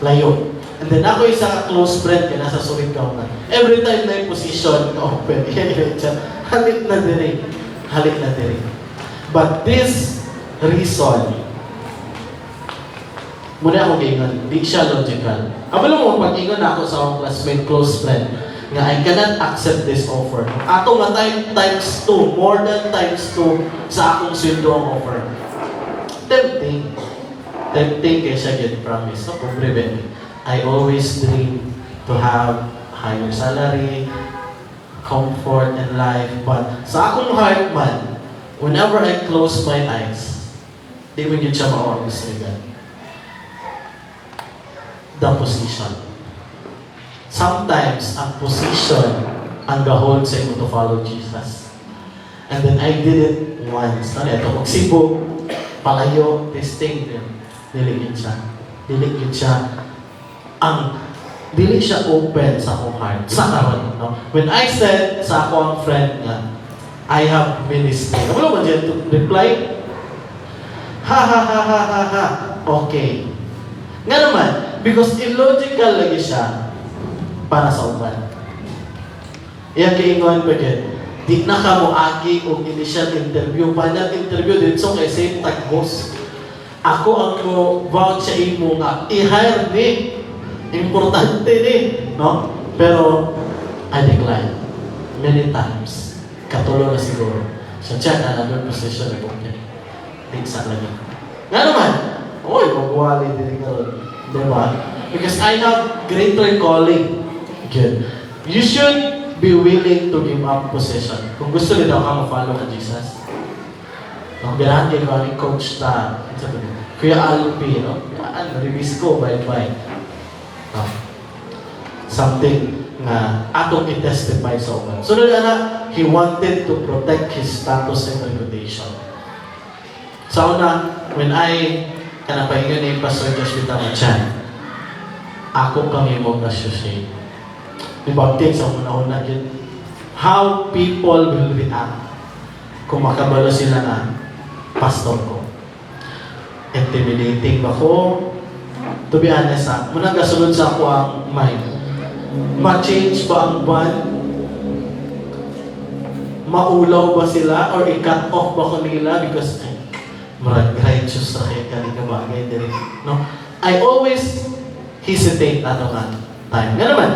layo. And then ako isa close friend kaya nasa Surigao na. Every time na yung position na open, yan siya. Halit na diri. But this reason, muna ako gingon, di siya logical. Abalo mo, pag-ingon ako sa akong classmate, close friend, nga I cannot accept this offer. Ato nga times 2, more than times 2 sa akong sweldo ang offer. Tempting kaya siya get promise. No, pobre I always dream to have higher salary, comfort in life. But sa akong heart man, whenever I close my eyes, di mo yun siya ma-orgus ni God. The position. Sometimes, ang position ang gahol sa imo to follow Jesus. And then I did it once. Ano ito? Magsibo, palayo, testing. Diligid siya. Dili siya open sa akong heart. Sa karon, no? When I said sa akong friend nga, I have ministry. Ano ba dyan to reply? Ha. Okay. Nga naman, because illogical lagi siya para sa uban. Iyan kaingon pa dyan, di na ka mo agi o initial interview. Final interview din so kay same tag boss. Ako ang mo vouch sa imo nga i-hire ni. Importante ni, no? Pero I decline many times. Katulo na siguro. So check another position na okay. Di sa lagi. Nga naman, oy, magwali din ka ron. Diba? Because I have greater calling. Good. You should be willing to give up position. Kung gusto nila ka ma-follow ka Jesus. Ang birahan kayo ni Coach Ta. Kuya Alpi, no? Release ko, bye-bye. No? Something na atong i-testify sa uban. So, he wanted to protect his status and reputation. Sa una, when I kanapahingan ni Pastor Josh Vitamachan, ako kami mag-associate. Ibagtin sa una-una yun, how people will react kung makabalo sila na pastor ko. Intimidating ba ko? To be honest, muna kasunod sa ako ang mind. Ma-change ba ang buwan? Maulaw ba sila? Or i-cut off ba ko nila? Because, marag righteous sa kaya kanina bagay din. No? I always hesitate ato nga time. Nga naman,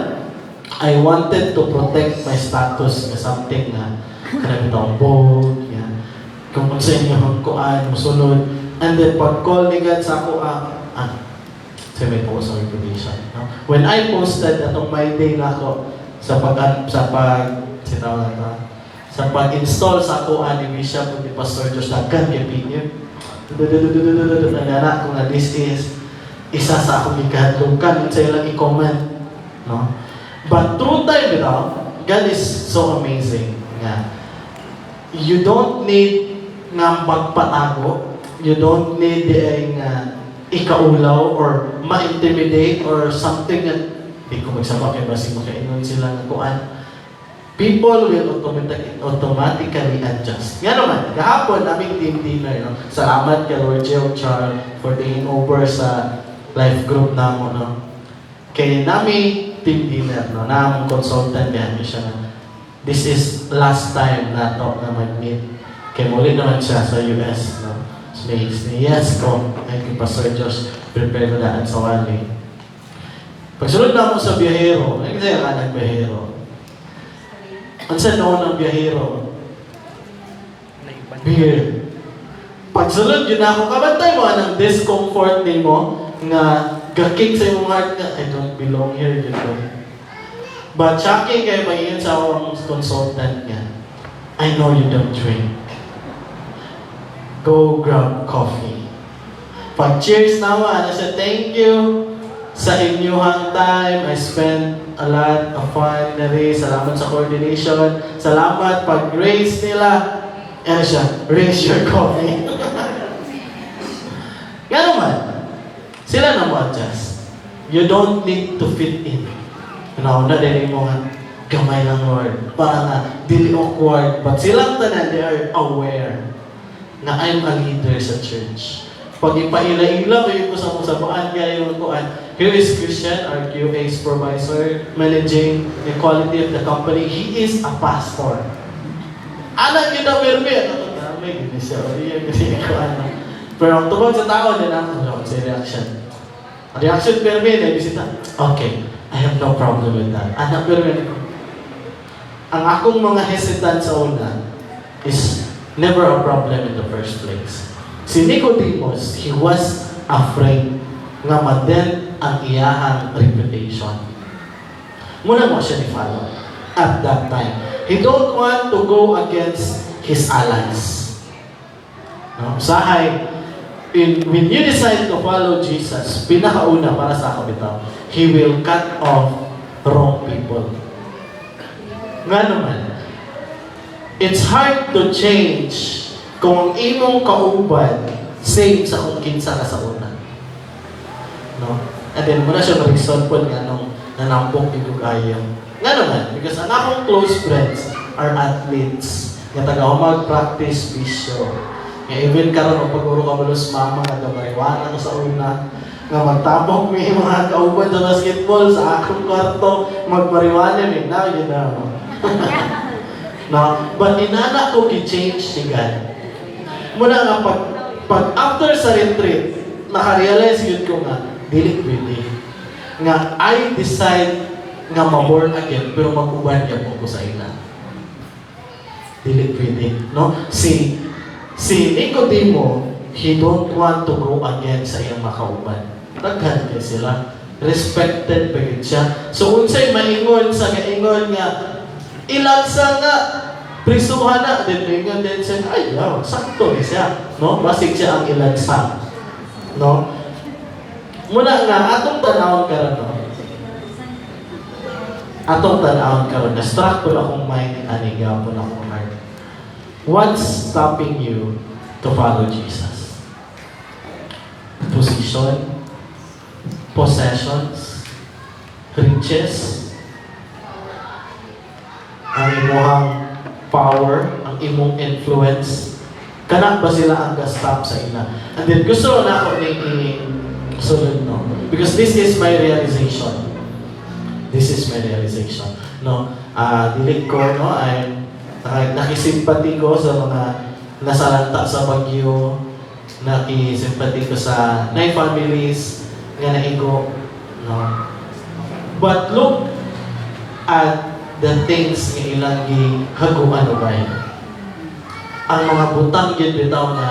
I wanted to protect my status na something na kanabit akong bold, yan. Kung sa inyo hangkuan, musunod, And then pag-call ni God sa ako, sa may post of revelation. No? When I posted atong my day na ako sa pag-install sa ako ni Bishop ni Pastor Josh Dagan kay Pinyo. Nana ko na this is isa sa akong ikahadlukan sa ilang i-comment. No? But through time, God is so amazing. Yeah. You don't need nga magpatago. You don't need ikaulaw or ma-intimidate or something that di ko magsama kay basig makainon sila ng kuan. People will automatically adjust. Nga naman, kahapon naming team dinner. No? Salamat kay Lord Joe Charles for taking over sa life group namo. No? Kay nami team dinner, no? Namang consultant yan siya. This is last time na to na mag-meet. Kay muli naman siya sa US. No? Yes ko, ay kay Pastor Josh, prepare ko daan sa wali. Pagsunod na ako sa biyahero, ay kasi ang anak biyahero. Ang sa noon ng biyahero, beer. Pagsunod yun ako, kabantay mo anong discomfort ni mo, nga gakik sa iyong heart nga, I don't belong here, you know. But shocking kayo magiging sa akong consultant nga, I know you don't drink. Go grab coffee. Pag cheers naman, I said, thank you sa inyong time. I spent a lot of fun na rin. Salamat sa coordination. Salamat pag raise nila. Ano siya? Raise your coffee. Nga naman. Sila na mo adjust. You don't need to fit in. Na din mo nga, gamay lang Lord. Para nga, dili awkward. But silang tanan, they are aware na I'm a leader sa church. Pag ipaila-ila kayo ko sa musabaan kaya yung kuan, here is Christian, our QA supervisor, managing the quality of the company. He is a pastor. Anak yun na permit. May gini siya. Pero ang tungkol sa tao, din ako sa reaction. Reaction permit, ay bisita. Okay, I have no problem with that. Anak permit. Ang akong mga hesitant sa una is never a problem in the first place. Si Nicodemus, he was afraid nga madent ang iyahang reputation. Muna mo siya ni-follow at that time. He don't want to go against his allies. No? Usahay, when you decide to follow Jesus, pinakauna para sa ako bitaw, He will cut off wrong people. Nga naman, it's hard to change kung ang imong kauban same sa kung kinsa ka sa una. No? And then, muna siya mag-resolve po nga nung nanampok igugayang. Nga naman, because ang akong close friends are athletes. Nga taga mag-practice bisyo. Nga even karon og pag-uro ka malos mama nga gamariwana ko sa una. Nga magtabok may mga kauban sa basketball sa akong kwarto. Magmariwana mi. Now you know. No? But inana ko gi-change ni God. Muna nga pag after sa retreat, nakarealize yun ko nga, dili pwede. Nga I decide nga ma-born again, pero mag-uban niya po ko sa ina. Dili pwede. No? Si Nicodemo, he don't want to go again sa iyang makauban. Naghan niya sila. Respected pa yun siya. So, unsay maingon sa kaingon nga, ilansa nga, prisuhan na, then maingon din siya, ay, wow, sakto ni siya. No? Basig siya ang ilansa. No? Muna nga, atong tanawon ka rin, no? Atong tanawon ka rin, na-struck ko na akong mind, aniga po na akong heart. What's stopping you to follow Jesus? Position, possessions, riches, ang imong power, ang imong influence. Kanak ba sila ang gastap sa ila? And then gusto na ako ni sunod, no? Because this is my realization. This is my realization. No? Dilig ko, no? Nakisimpati ko sa mga nasalanta sa Bagyo. Nakisimpati ko sa 9 families nga naigo. No? But look at the things nga ilang haguan o ba? Ang mga butang yun bitaw na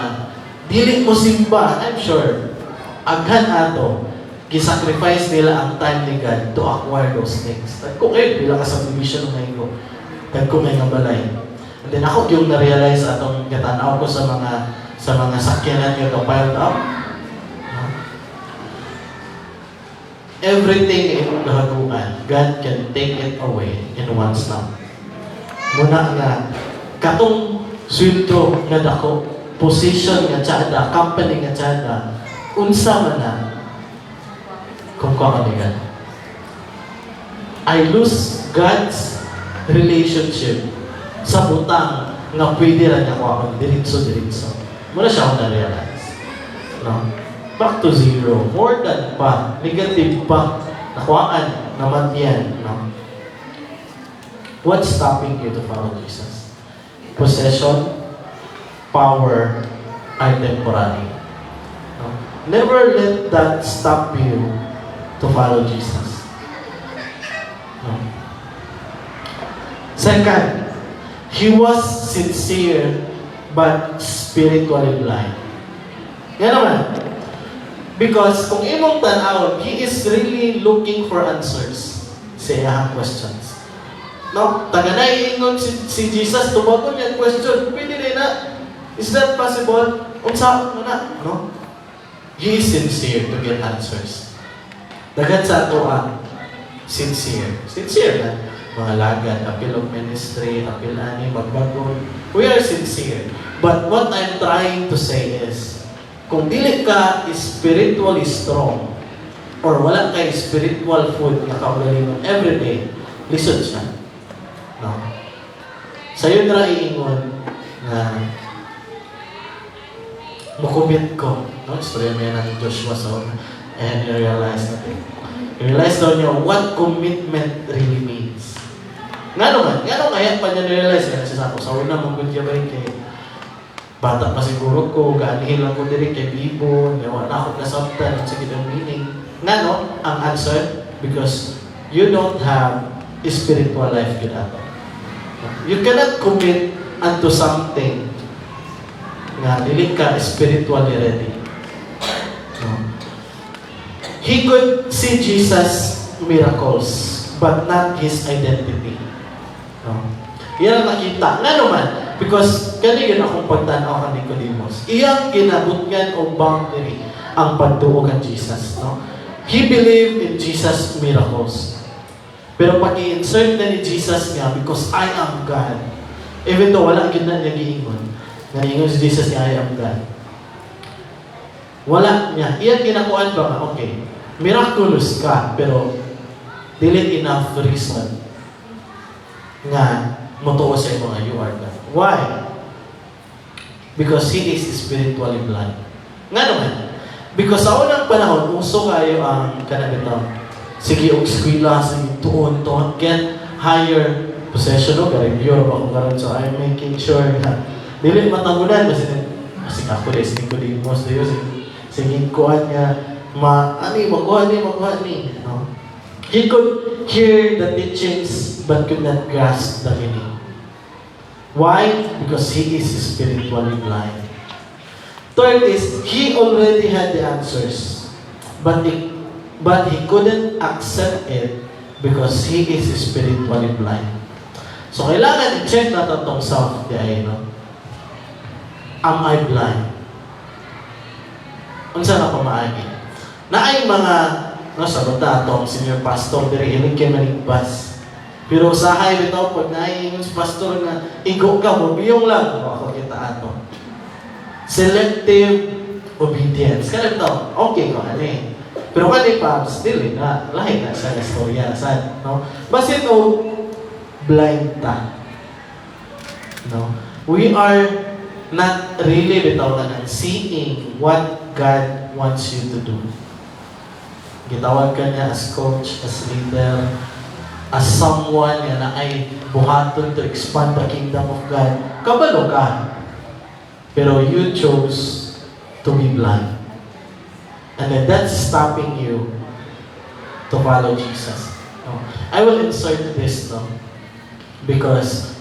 dili mo simba, I'm sure, aghan ato, gisacrifice nila ang time ni God to acquire those things. Kung bila ka subdivision ng ko, ko may nga balay. And then ako yung na-realize atong katanaw ko sa mga sakyanan nyo to piled up. Everything in kahaguan, God can take it away in one snap. Muna nga, katong sweldo nga dako, position nga tsada, company nga tsada, unsa man na, kung kakaligan. I lose God's relationship sa butang nga pwede rin ako akong diritso. Muna siya akong na-realize. No? Back to zero. More than pa. Negative pa. Nakuhaan naman yan. No? What's stopping you to follow Jesus? Possession, power, are temporary. No? Never let that stop you to follow Jesus. No? Second, he was sincere but spiritually blind. Yan naman. Because kung imong tanawon, he is really looking for answers sa iyang questions. No? Taganay ingon si Jesus, tubagon niya question, pwede rin na. Is that possible? Unsa mo na? No? He is sincere to get answers. Dagan sa ato sincere. Sincere na. Mga lagad, appeal of ministry, appeal ani, magbagon. We are sincere. But what I'm trying to say is, kung dili ka spiritually strong, or wala kay spiritual food na kaugalingon everyday, listen siya. No? Sa'yo na iingon na mukubit ko. No? Istorya mo yan ng Joshua sa una. And you realize natin. You realize daw niya what commitment really means. Nga naman ngayon pa niya realize yan sa ako. Sa una mong good ba kay bata pa siguro ko, gaanihin lang ko diri kay Bibo, wala na ako nasabtan, sige ang meaning. Nga no, ang answer, because you don't have a spiritual life with ato. You cannot commit unto something nga dili ka spiritually ready. No? He could see Jesus miracles, but not His identity. No? Yan ang nakita. Nga naman, because kanigin akong pagtanaw kan Nicodemus. Iyang ginabutgan o boundary ang pagtuo kan Jesus. No? He believed in Jesus' miracles. Pero pag i-insert na ni Jesus niya, because I am God, even though wala yun na niya giingon, naingon si Jesus niya, I am God. Wala niya. Iyang ginakuan ba nga, okay, miraculous ka, pero dili enough reason nga motuo sa mga you are God. Why? Because he is spiritually blind. Nga naman, because sa unang panahon, uso kayo ang kanabitaw. Sige, og eskwela, sige, tuon, get higher possession o, garibyo, ako karon, so I'm making sure na dili matangunan, kasi ako rin, sige ko din mo, sige, kuhan niya, makuha ni. No? He could hear the teachings, but could not grasp the meaning. Why? Because he is spiritually blind. Third is, he already had the answers, but he couldn't accept it because he is spiritually blind. So, kailangan i-check natin itong self di no? Am I blind? Unsa na pamaagi? Na ay mga, sagot na itong senior pastor, diri ilig kayo manigbas. Pero usahay ito, pag naiingon si pastor na, igo ka mo, biyong lang. Ako kita ato. Selective obedience. Kaya ito, okay ko, ali. Pero kani pa, still na, lahi na sa istorya. Saan? No? Basta ito, blind ta. No? We are not really bitaw na seeing what God wants you to do. Gitawag ka niya as coach, as leader, as someone na ay buhaton to expand the kingdom of God. Kabalo ka. Pero you chose to be blind. And then that's stopping you to follow Jesus. No? I will insert this, no? Because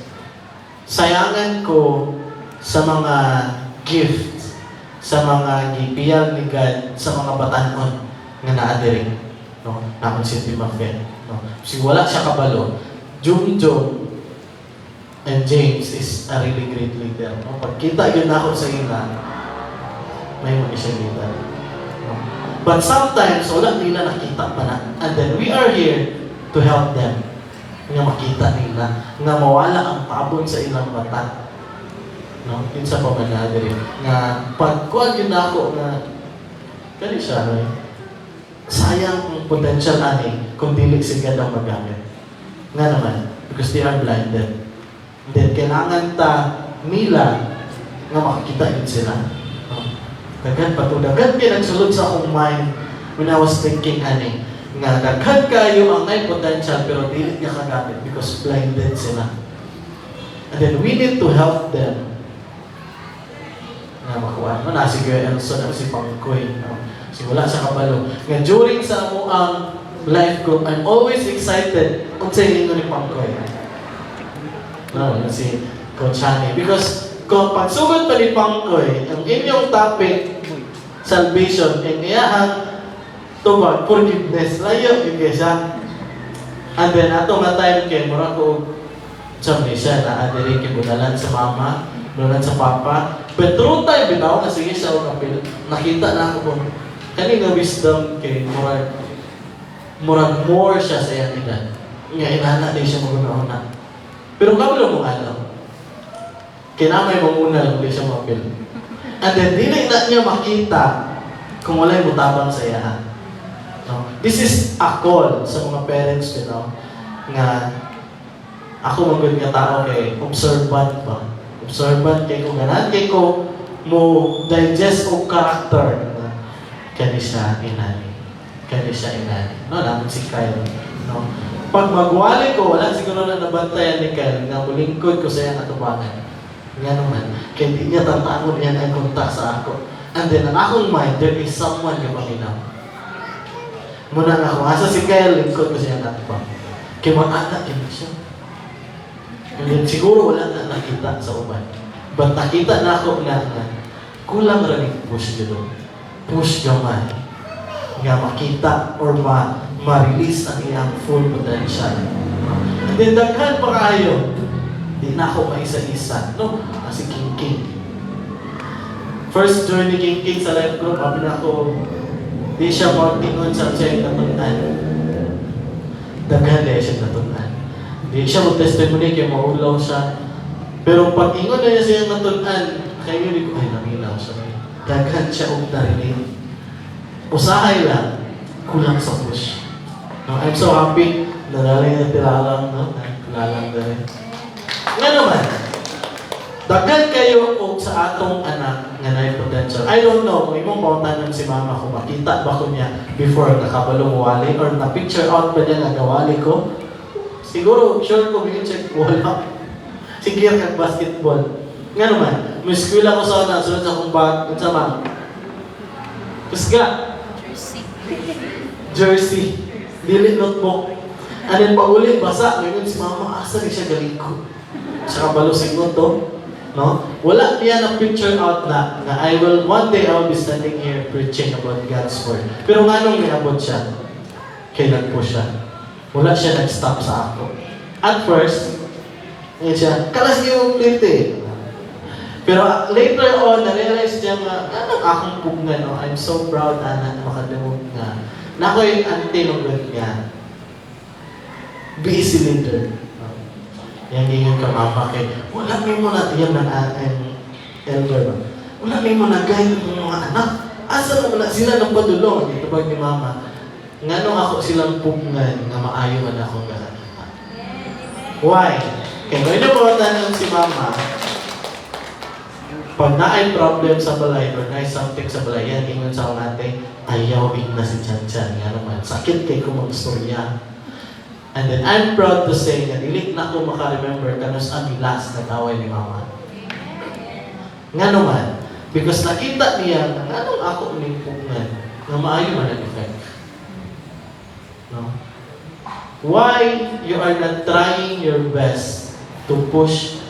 sayangan ko sa mga gifts, sa mga gipiyal ni God sa mga batanon nga naa diri, no? Nakon si Timothy, no? Si wala siya kabalo. Junjo and James is a really great leader, no? Pagkita yun ako sa ila, may mga siya leader, no? But sometimes wala nila nakita pa na, and then we are here to help them nga makita nila nga mawala ang tabon sa ilang mata, no? Yun sa pamanadiri nga pagkuhan yun ako nga kani siya, no? Sayang ang potential ani kung dili sigad ang magamit nga naman because they are blinded. Then kailangan ta nila nga makikita yun sila, no? Daghan patudagan kay nagsulod sa akong mind when I was thinking ani nga daghan kayo ang may potential pero dili niya kagamit because blinded sila. And then we need to help them nga makuha. Na si Kuya Elson, si Pangkoy, no? Si wala sa kabalo. Nga during sa mo ang life group, I'm always excited kung sa inyo ni Pangkoy. No, si Coach Hani. Because kung pagsugod pa ni Pangkoy, ang inyong topic, salvation, and iyahang tubag, forgiveness, layo yung kesa. And then, ato nga time kay mura ko sabi siya na adiri kibunalan sa mama, bunalan sa papa. But through time, bitaw na sige siya o kapil. Nakita na ako kung kani nga wisdom kay murag more siya sa iyang edad. Nga inana din siya maguna-una. Pero kabalo mo ano, kinamay mamuna lang din siya mapil. And then, di na niya makita kung wala'y mutabang sa iya. No? This is a call sa mga parents, you know, nga ako magod nga tao kay observant ba? Observant kay kung ganan kay ko mo digest o character na kani siya inani. Kani siya inani. No, naman si Kyle. No? Pag magwali ko, wala siguro na nabantayan ni Kyle nga mulingkod ko sa iyang atubangan. Nga naman, kaya hindi niya tantangon yan ay kontak sa ako. And then, ang akong mind, there is someone nga paminaw. Muna nga ako, asa si Kyle, lingkod ko siya natupang. Kaya mag-anak yun siya. And then, siguro wala na nakita sa uban. But nakita na ako na kulang rin push dito. Push gamay. Nga makita or ma-release ang iyang full potential. And then, daghan pa kayo. Di na ako maisa-isa. No? Kasi King. First journey King sa life group, sabi na ako, di siya mag-ingon sa siya yung natunan. Daghan siya natunan. Di siya mag-testimony kaya maulaw siya. Pero pag ingon na niya siya yung natunan, kayo di ko, ay namilaw siya. Daghan siya narinig. Usahay lang, kulang sa push. No, I'm so happy na nalang yung tilalang, no? Tilalang na rin. Nga naman, daghan kayo o sa atong anak nga na potential. I don't know kung imong pautanan si mama ko, makita ba ko niya before nakabalong wali or na-picture out ba niya nga gawali ko? Siguro, sure ko may check wala. Sige kag basketball. Nga naman, may eskwela ko sa sunod sa akong bag, sa ma'am. Kusga. Jersey. Dili notebook. And then pag-uli, basa. Ngayon si mama, asa rin siya galing ko. Sa kabalo singot to, no? Wala niya na picture out na one day I will be standing here preaching about God's Word. Pero nga nung minabot siya, kailan po siya? Wala siya nag-stop sa ako. At first, ngayon siya, kalas niyo yung plate eh. Pero later on, na-realize niya nga, anong akong pugnan, no? I'm so proud na makadamog nga. Na ako yung antinugod niya. Be easy leader. Yang ingon ka mama kay, wala may mo natin yan ng elder ba? Wala may mo nagay ng mga anak. Asa na sila ng padulong? Ito ba ni mama? Nga nung ako silang pugngan na maayo man ako kakakita. Why? Kaya ngayon na pawatanan si mama, pag na-ay problem sa balay or na-ay something sa balay, yan ingon sa akong ate, ayaw na si Chan-Chan. Nga naman, sakit kay kumang storya. And then, I'm proud to say na dili na ako maka-remember kanus ang last na taway ni mama. Nga naman, because nakita niya na anong ako ulimpungan na maayo man ang effect. No? Why you are not trying your best to push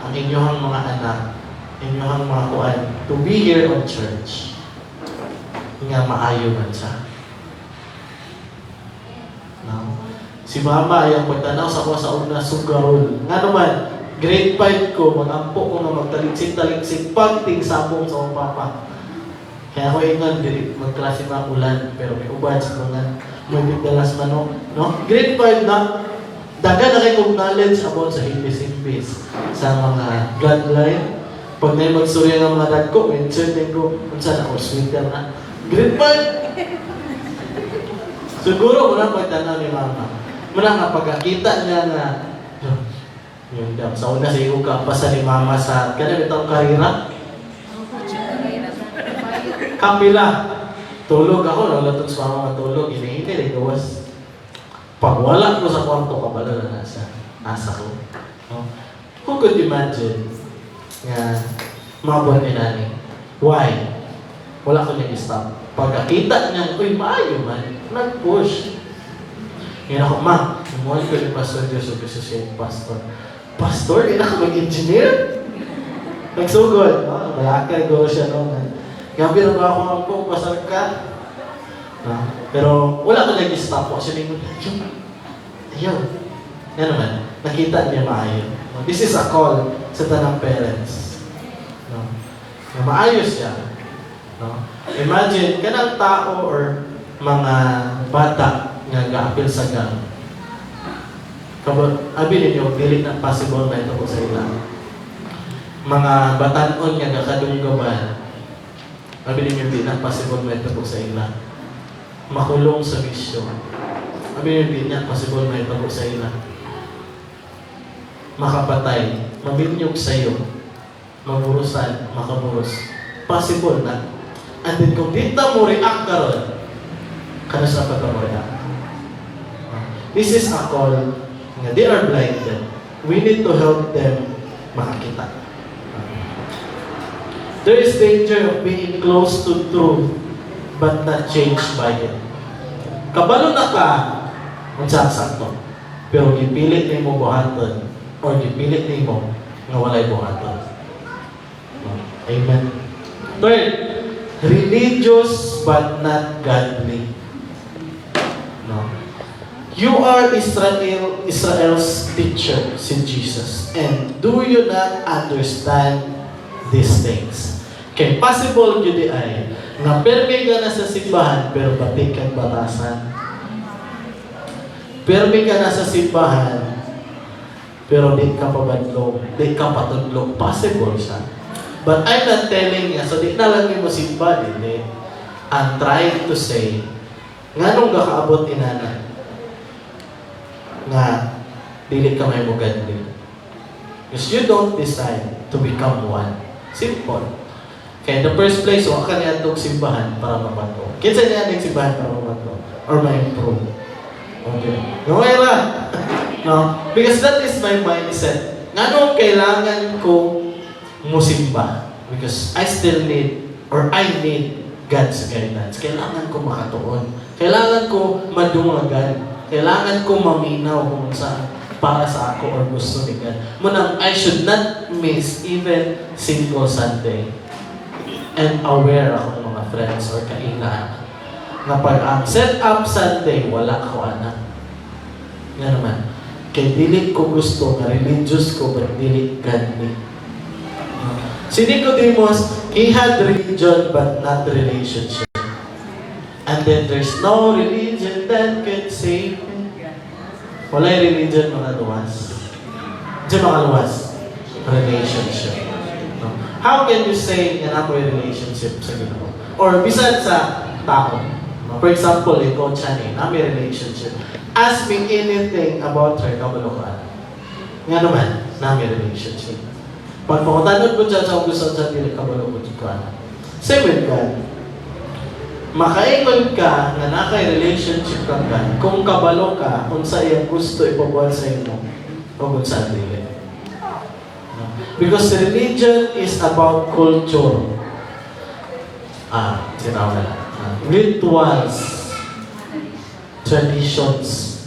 ang inyong mga anak inyong mga kuan to be here on church. Nga maayo man siya. No? Si mama ayaw pagtanaw sa ko sa una sugarol. Nga naman, grade 5 ko, mag-ampo ko nga magtaliksik-taliksik pagting sabong sa akong papa. Kaya ako ingon, magklase mga ulan, pero may ubad sa mga may bigdalas manok. No? Grade 5 na, daga na kayo knowledge about sa himbis-himbis, sa mga bloodline. Pag na magsurya ng mga dad ko, mention din ko, kung saan ako, sweeter na. Grade 5! Siguro, muna pagtanaw ni mama. Muna nga pagkakita niya na, yung dam, sa una sa iyo ka, pasa ni mama sa, kaya itong karira? Kapila. Tulog ako, nalatong sa mama matulog, iniintay, gawas. Pag wala ko sa kwarto, kabalo na nasa ko. No? Who could imagine nga mabot ni nani? Why? Wala ko niya i-stop. Pagkakita niya, uy, maayo man, nag-push. Ngayon ako, ma, umuhan ko ni Pastor Diyos o Diyos siya yung pastor. Pastor, hindi ako mag-engineer? Nagsugod. Malakay ko siya noon. Gabi na ba ako ang po, pasar ka? Pero wala ko nag-stop ko. Siya ningon, ayaw. Yan naman, nakita niya maayo. This is a call sa tanang parents. No? Na maayos siya. No? Imagine, kanang tao or mga bata nga ga-apil sa gang. Abi ninyo, dili na possible na ito ko sa ilang. Mga batanon nga gakadunggaban. Abi ninyo, di na possible na ito ko sa ilang. Makulong sa bisyo. Abi ninyo, di na possible na ito ko sa ilang. Makapatay, mabinyog sa'yo, maburusan, makaburus. Possible na. And then kung di na mo react ka ron, kanas na pa mo react. This is a call nga they are blinded. We need to help them makakita. There is danger of being close to truth but not changed by it. Kabalo na ka, magsasakto. Pero gipilit na mo buhaton or gipilit na mo nga walay buhaton. Amen. Third, religious but not godly. No. You are Israel's teacher, si Jesus. And do you not understand these things? Kaya possible yun ay na permi ka na sa simbahan pero batik kang batasan. Permi ka na sa simbahan pero di ka pabadlog, di ka patudlog. Possible siya. But I'm not telling you, so di na lang mo simba, hindi. I'm trying to say, nga nung kakaabot inana, nga dili ka may mugad din. Because you don't decide to become one. Simple. Kaya in the first place, wala ka niya itong simbahan para mabato. Kinsa niya itong simbahan para mabato? Or ma-improve. Okay. Okay lang. No? Because that is my mindset. Nga nung kailangan ko musimba. Because I still need, or I need God's guidance. Kailangan ko makatuon. Kailangan ko madungagan. Kailangan ko maminaw kung saan para sa ako or gusto ni God. Munang, I should not miss even single Sunday. And aware ako ng mga friends or kailangan. Na pag ang set up Sunday, wala ako anak. Nga naman. Kaya dili ko gusto na religious ko, but dili godly. Si Nicodemus, he had religion but not relationship. And then there's no religion that can save me. Wala'y religion mga luwas. Diyan mga luwas? Relationship. No? How can you say na napoy relationship sa Ginoo? Or bisan sa tao. No? For example, ikaw Chani, na may relationship. Ask me anything about her, kabalo ka. Nga naman, na may relationship. Pag pakutanod ko dyan sa gusto dyan, dili kabalo ko dyan. Same with God. Makaingon ka na naka-relationship ka kung kabalo ka, kung sa iyang gusto ipabuhat sa inyo, o kung saan dili. Because religion is about culture. Sinawag na. Rituals. Traditions.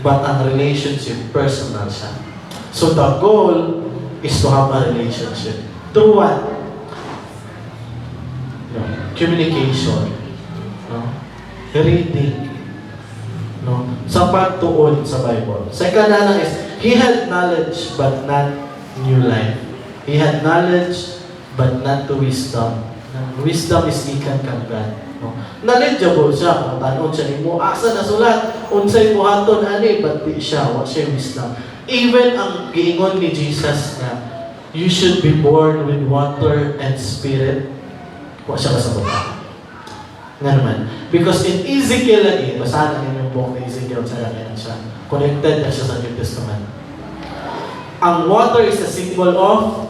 But ang relationship, personal siya. So the goal is to have a relationship. Through what? No. Communication. No? Reading. No? Sa pagtuon sa Bible. Second is, he had knowledge but not new life. He had knowledge but not to wisdom. Wisdom is ikan kang God. No? Knowledgeable siya. Kung tanong siya ni mo, asa na sulat? Unsay buhaton, ani, but di siya. What siya wisdom? Even ang giingon ni Jesus na, you should be born with water and spirit. Wa siya kasabutan. Nga naman. Because in Ezekiel lagi, basahan natin yung book ni Ezekiel sa kanya siya. Connected na siya sa New Testament. Ang water is a symbol of,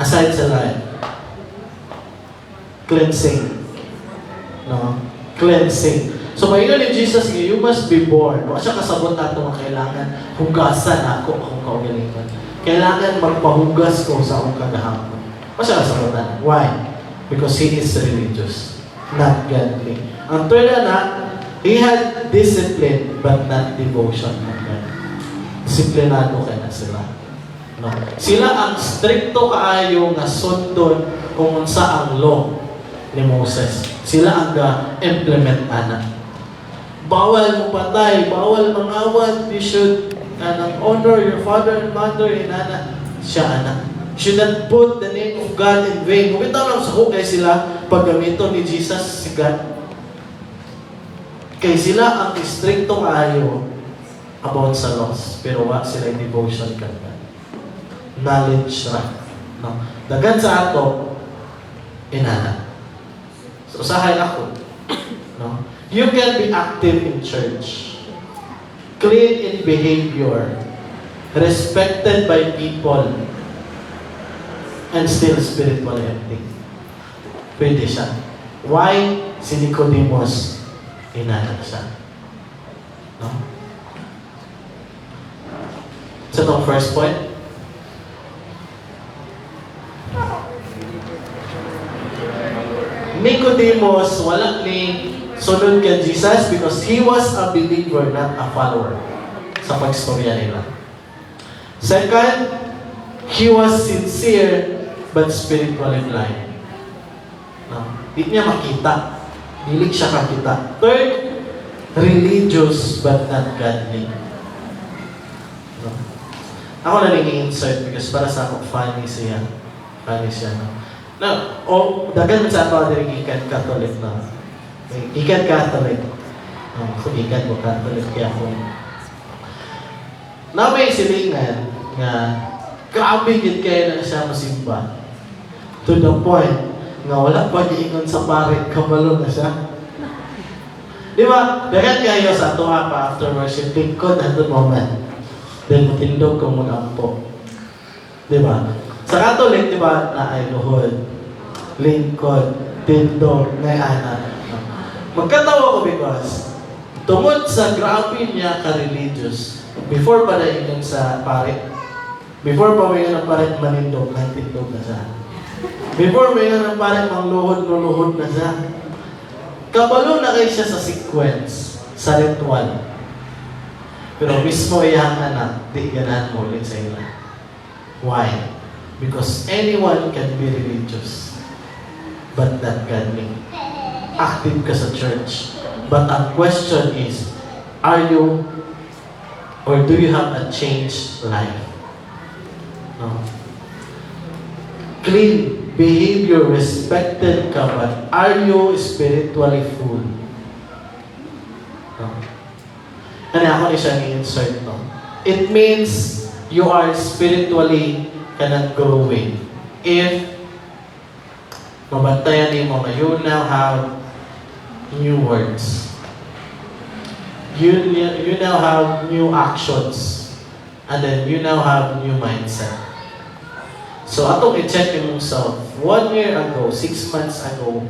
aside sa life, cleansing. No? Cleansing. So, mayroon ni Jesus, you must be born. Wa siya kasabot nato nga kailangan hugasan ako kung kaugalingan. Kailangan magpahugas ko sa akong kagahapon. Wa siya kasabotan. Why? Because he is religious, not godly. Ang third na, he had discipline but not devotion. Disiplinado kaya na sila. No? Sila ang stricto kaayo nga sundon kung unsa ang law ni Moses. Sila ang ga-implement ana. Bawal mo patay, bawal mangawat, you should honor your father and mother, inana. Siya anak. Should not put the name of God in vain. Kung ito lang sa hukay sila, paggamito ni Jesus si God. Kaya sila ang stricto kaayo about sa laws. Pero wa sila yung devotion ka God. Knowledge ra. No? Dagan sa ato, inana. So, usahay ako. No? You can be active in church. Clean in behavior. Respected by people. And still spiritually empty. Pwede siya. Why? Si Nicodemus, inana siya. No? So, itong first point. Nicodemus, wala ni sunod kay Jesus because he was a believer, not a follower sa pagstorya nila. Second, he was sincere but spiritually blind. No? Di niya makita. Dili siya kakita. Third, religious but not godly. No? Ako na nag-insert because para sa ako funny siya. Funny siya. No? No, dagan sa ato diri gikan Catholic na. Gikan Catholic. So gikan ko Catholic kaya ako. Na may silingan nga grabe gid kay na siya masimba. To the point nga wala pa giingon sa pare kabalo na siya. Di ba? Dagan kayo sa ato pa after worship tingkod at the moment. Then mutindog kung magampo. Di ba? Sa Catholic, di ba, na ay luhod, lingkod, tindog, ngayana. Magkatawa ko because tungod sa grabe niya ka-religious, before pa na ingon sa pare, before pa may ng pare manindog, tindog na siya. Before may ng pare mangluhod na siya. Kabalo na kayo siya sa sequence, sa ritual. Pero mismo iyang anak, di ganahan mo ulit sa ila. Why? Because anyone can be religious, but not godly. Active ka sa church. But ang question is, are you, or do you have a changed life? No. Clean behavior, respected ka, but are you spiritually full? No. Ano ako ni siya ni-insert, no? It means you are spiritually cannot growing. If mabantayan mo na you now have new words. You now have new actions. And then you now have new mindset. So atong i-check yung self. 1 year ago, 6 months ago,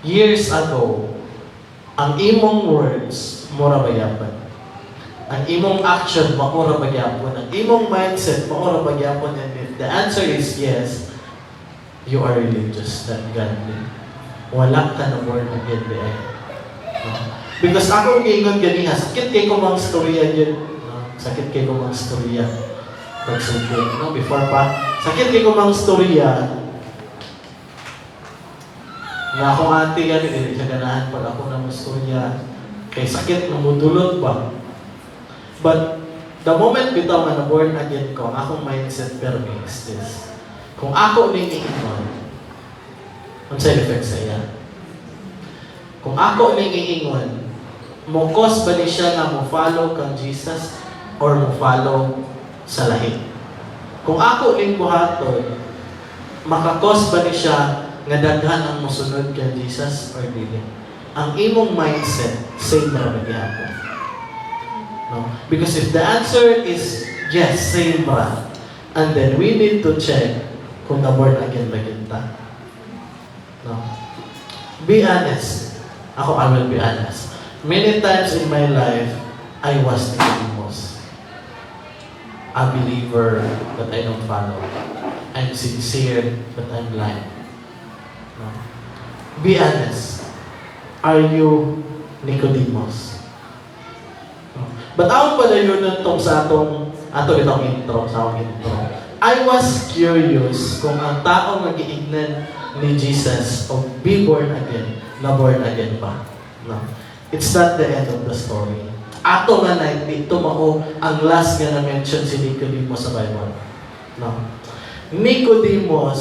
years ago, ang imong words, mura ba yapan? Ang imong action, maura ba yapon? Ang imong mindset, maura ba yapon? And if the answer is yes, you are religious, not godly. Wala ka na born again, di ay. Because ako ingon ganiha, sakit kay ko mang storya yun. Sakit kay ko mang storya. pagsugod. No? Before pa, sakit kayo mang storya, nga akong ate gani, hindi siya ganahan pag ako na mastorya, kay sakit na mudulot ba? But, the moment bitaw nga na-born again ko, ang akong mindset perme is this. Kung ako ning iingon, ang side effect sa iya. Kung ako ning iingon, mo cause ba ni siya na mo follow kang Jesus or mo follow sa lahi? Kung ako ning buhaton, makakos ba ni siya nga daghan ang mosunod kang Jesus or dili? Ang imong mindset, same ra ba gyapon? No? Because if the answer is yes, same ra, and then we need to check kung na-born again ba kita. No? Be honest. Ako, I will be honest. Many times in my life, I was Nicodemus. A believer that I don't follow. I'm sincere but I'm blind. No? Be honest. Are you Nicodemus? No? But ako pala yun itong sa atong intro, sa akong intro. I was curious kung ang tao nag-iignan ni Jesus o be born again, na born again pa. No? It's not the end of the story. Ato nga na, dito mao ang last nga na-mention si Nicodemus sa Bible. No? Nicodemus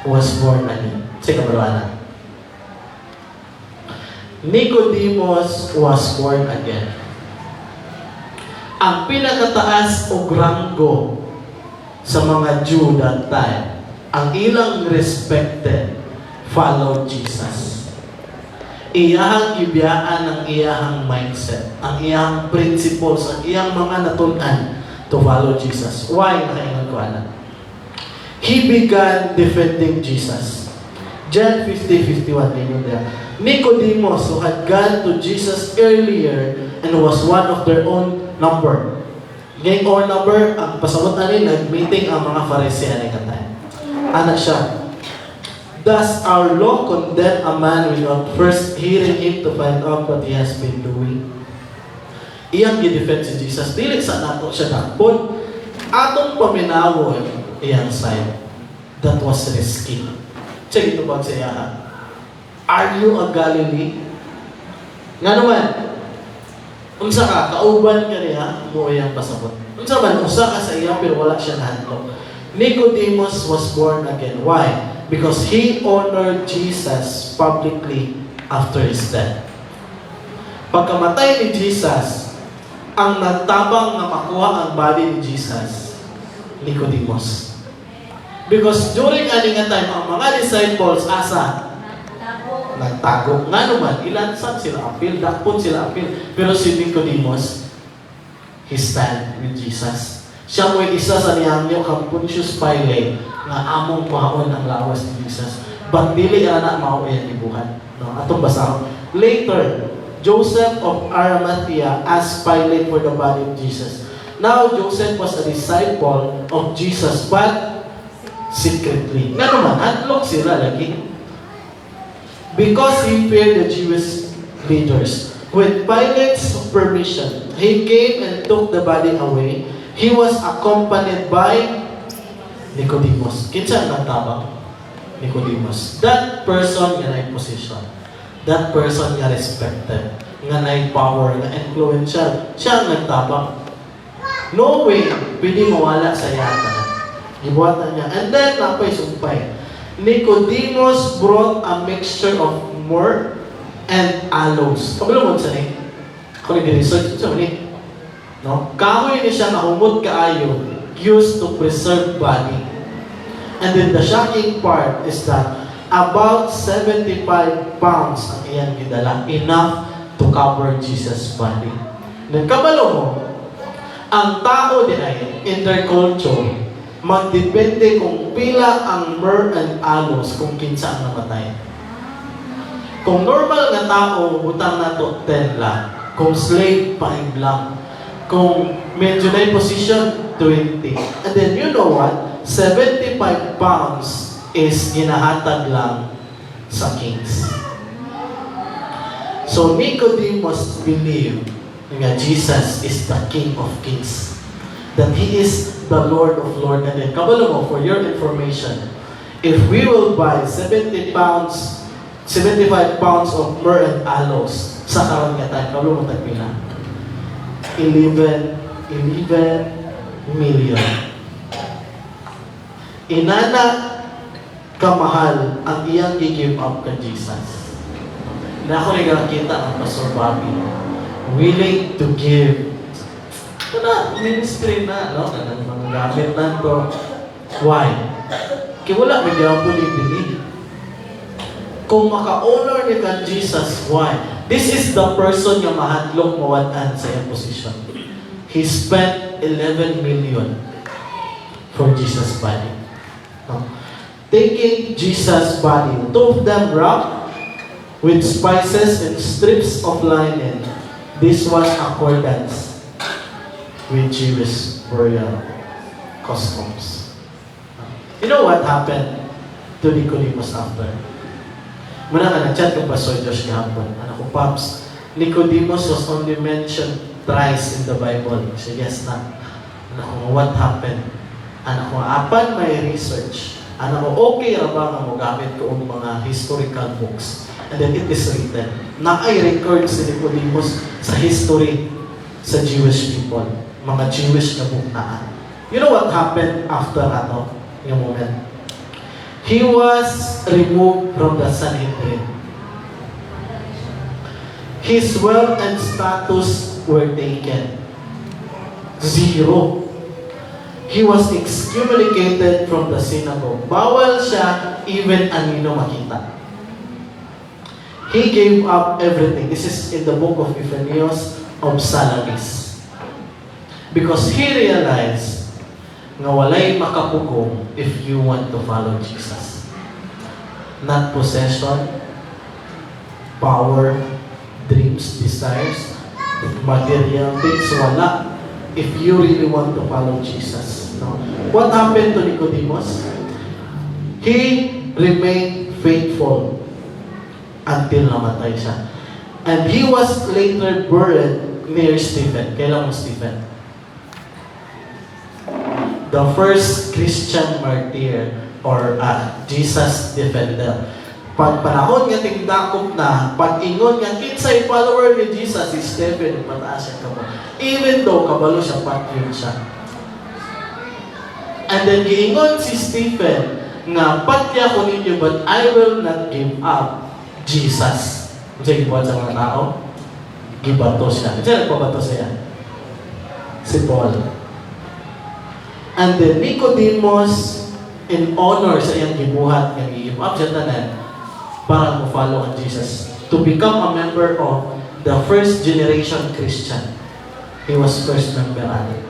was born again. Sige, kabaruanan. Nicodemus was born again. Ang pinakataas o ranggo sa mga Jew that time, ang ilang respected follow Jesus. Iyahang ibiyaan ang iyahang mindset, ang iyahang principles, ang iyang mga natunan to follow Jesus. Why? Nakaingon ko, anak. He began defending Jesus. John 50:51, Nicodemus, who had gone to Jesus earlier and was one of their own number. Ngayong own number, ang pasabot na rin, nag-meeting ang mga Pharisee na katay. Anak siya. Does our law condemn a man without first hearing him to find out what he has been doing? Iyang gidefend si Jesus. Dili sa nato siya dakpon. Atong paminawon, iyang side. That was risky. Check ito ba sa iya? Are you a Galilee? Nga naman, unsa ka, kauban ka niya, mo iyang pasabot. Unsa man, usa ka sa iya, pero wala siya nahanto. Nicodemus was born again. Why? Because he honored Jesus publicly after his death. Pagkamatay ni Jesus, ang nagtabang na makuha ang body ni Jesus, Nicodemus. Because during aning time, ang mga disciples, asa? Nagtago. Nga naman, ilansan sila apil, dakpon sila apil. Pero si Nicodemus, he stand with Jesus. Siya mo'y isa sa niyangyo kang Pontius Pilate nga among kuhaon ang lawas ni Jesus. But dili na mao yan ibuhan. No? Atong basahon. Later, Joseph of Arimathea asked Pilate for the body of Jesus. Now, Joseph was a disciple of Jesus, but secretly. Nga naman, handlock sila lagi. Because he feared the Jewish leaders. With Pilate's permission, he came and took the body away. He was accompanied by Nicodemus. Kinsa ang nagtabang? Nicodemus. That person nga na position. That person nga respected. Nga na power, nga influential. Siya ang nagtabang. No way, pwede mawala sa yata. Gibuhatan niya. And then, napay sumpay. Nicodemus brought a mixture of myrrh and aloes. Kabalo mo sa ni? Ako nag-research sa ni. No? Kahoy ni siya nahumot kaayo, used to preserve body. And then the shocking part is that about 75 pounds ang iyang gidala, enough to cover Jesus' body. Then kabalo mo, ang tao din ay, in their culture, magdepende kung pila ang myrrh and aloes kung kinsa ang namatay. Kung normal nga tao, butang na to 10 lang. Kung slave, 5 lang. Kung medyo na position, 20. And then you know what? 75 pounds is ginahatag lang sa kings. So Nicodemus believed nga Jesus is the King of Kings. that He is the Lord of Lords. And then, kabalo mo, for your information, if we will buy 75 pounds of myrrh and aloes sa karon nga time, kabalo mo tagpila? 11 million. Inana kamahal ang iyang i-give up ka Jesus. Na ako nagkakita ang Pastor Bobby willing to give. Ito na, ministry na, no? Kanang mga gamit na to. Why? Kaya wala may gyapon ibili. Kung maka-honor ni ka Jesus, why? This is the person nga mahadlok mawalan sa iyang position. He spent 11 million for Jesus' body. No? Taking Jesus' body, two of them wrapped with spices and strips of linen. This was accordance with Jewish burial customs. You know what happened to Nicodemus after? Muna ka nag-chat kong Pastor Josh kahapon. Anak ko, Pops, Nicodemus was only mentioned thrice in the Bible. So yes na. Anak ko, what happened? Anak ko, apan may research. Anak ko, okay ra ba nga mo gamit ko ang mga historical books? And then it is written na ay record si Nicodemus sa history sa Jewish people. Mga Jewish na buknaan. You know what happened after yung moment? He was removed from the Sanhedrin. His wealth and status were taken. Zero. He was excommunicated from the synagogue. Bawal siya even anino makita. He gave up everything. This is in the book of Ephesians of Salamis. Because he realized nga walay makapugong if you want to follow Jesus. Not possession, power, dreams, desires, material things, wala. If you really want to follow Jesus. No? What happened to Nicodemus? He remained faithful until namatay siya. And he was later buried near Stephen. Kailan mo Stephen? The first Christian martyr or Jesus defender. Pag panahon nga tingdakop na, pag ingon nga kinsay follower ni Jesus, si Stephen, mataas siya kamo. Even though kabalo siya, patriot siya. And then giingon si Stephen nga patya ko ninyo, but I will not give up Jesus. Kung sa'yo gibuhat sa mga tao, gibato siya. Kaya nagpabato siya? Si Paul. And then Nicodemus, in honor sa iyang gibuhat, nga gi-give up siya tanan, para mo follow on Jesus. To become a member of the first generation Christian. He was first member ani.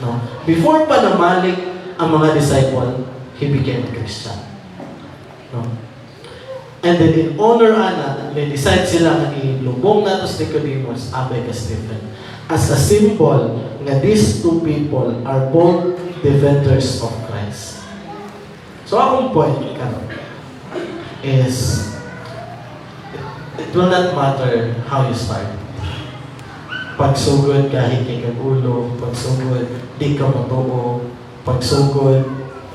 No? Before pa namalik ang mga disciple, he became a Christian. No? And then in honor ana, may decide sila nga ilubong na to si Nicodemus, abay ka Stephen. As a symbol nga these two people are both defenders of Christ. So akong point karon is it will not matter how you start. Pagsugod kahit kay kagulo, pagsugod di ka matuo, pagsugod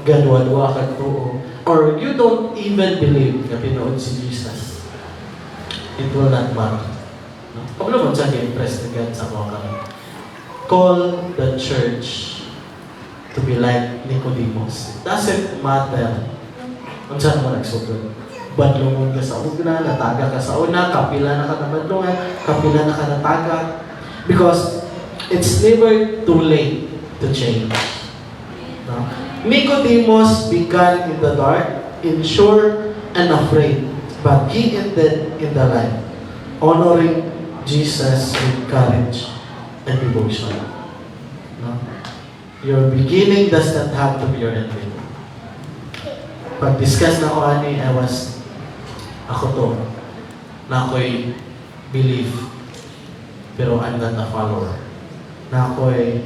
gadwa-dwa ka tuo, or you don't even believe na pinood si Jesus. It will not matter. No? Kabalo mo siya i-impress na God sa mga kami. Call the church to be like Nicodemus. It doesn't matter kung saan mo nagsugod. Badlungon ka sa una, nataga ka sa una, kapila na ka na badlungan, kapila na ka nataga. Because it's never too late to change. No? Nicodemus began in the dark, unsure and afraid, but he ended in the light, honoring Jesus with courage and devotion. No? Your beginning does not have to be your ending. Pag-discuss na ko ani, ako to, na ako'y believe, pero I'm not a follower. Na ako'y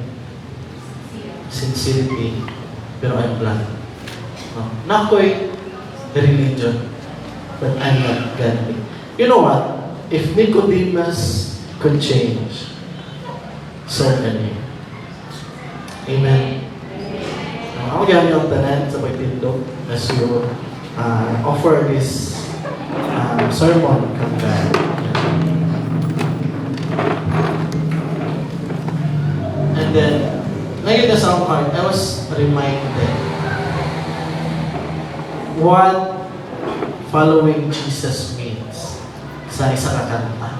sincerity, pero I'm blind. No? Na ako'y religion, but I'm not godly. You know what? If Nicodemus could change, so can you. Amen. Ako gamit ang tanan sa pagtindog as you offer this sermon kang God. And then, ngayon na sa heart, I was reminded what following Jesus means sa isa ka kanta.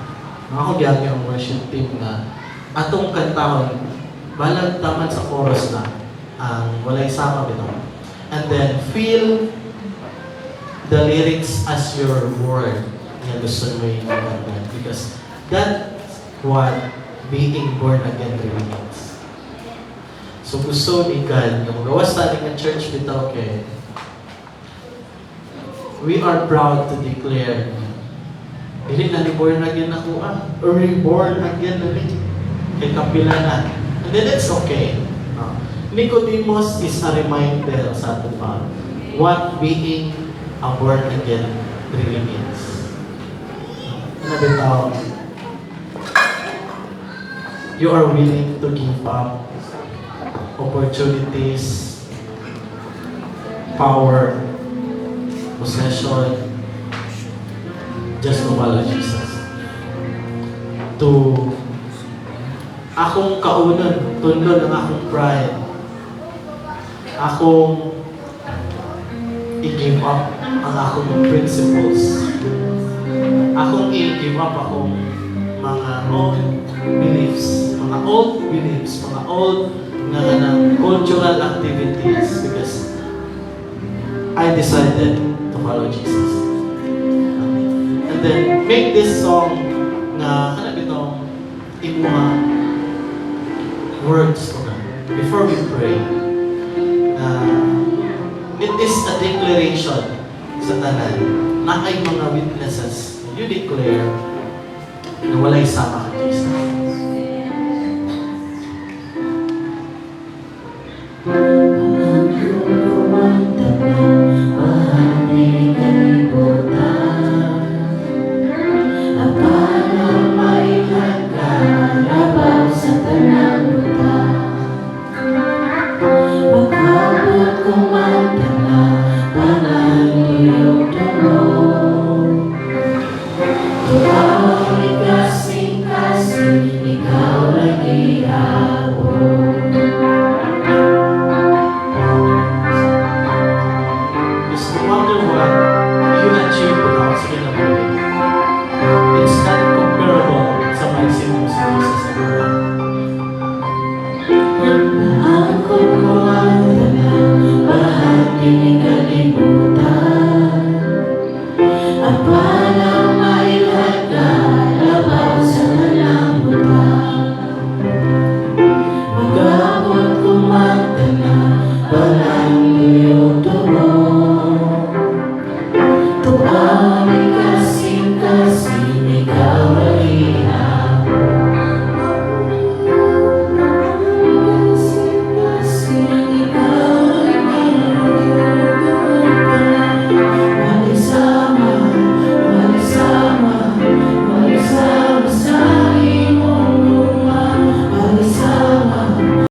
Ako gamit ang worship team na atong kantahon, balag taman sa chorus na ang walay sama bitaw. And then feel the lyrics as your word na gusto mo yung kanta. Because that's what being born again really means. So gusto ni God, yung gawas natin ng church bitaw kay we are proud to declare dili na ni born again ako or reborn again na ni kay kapila na. And then it's okay. Nicodemus is a reminder sa atin pa what being a born again really means. Nabitaw, you are willing to give up opportunities, power, possession, just to follow Jesus. To akong kaunan, tundon ang akong pride. Akong i-give up ang akong principles. Akong i-give up akong mga old beliefs, mga old cultural activities because I decided to follow Jesus. And then make this song na itong imuha words ko na before we pray. It is a declaration sa tanan na ay mga witnesses. You declare na walay sama ka Jesus. To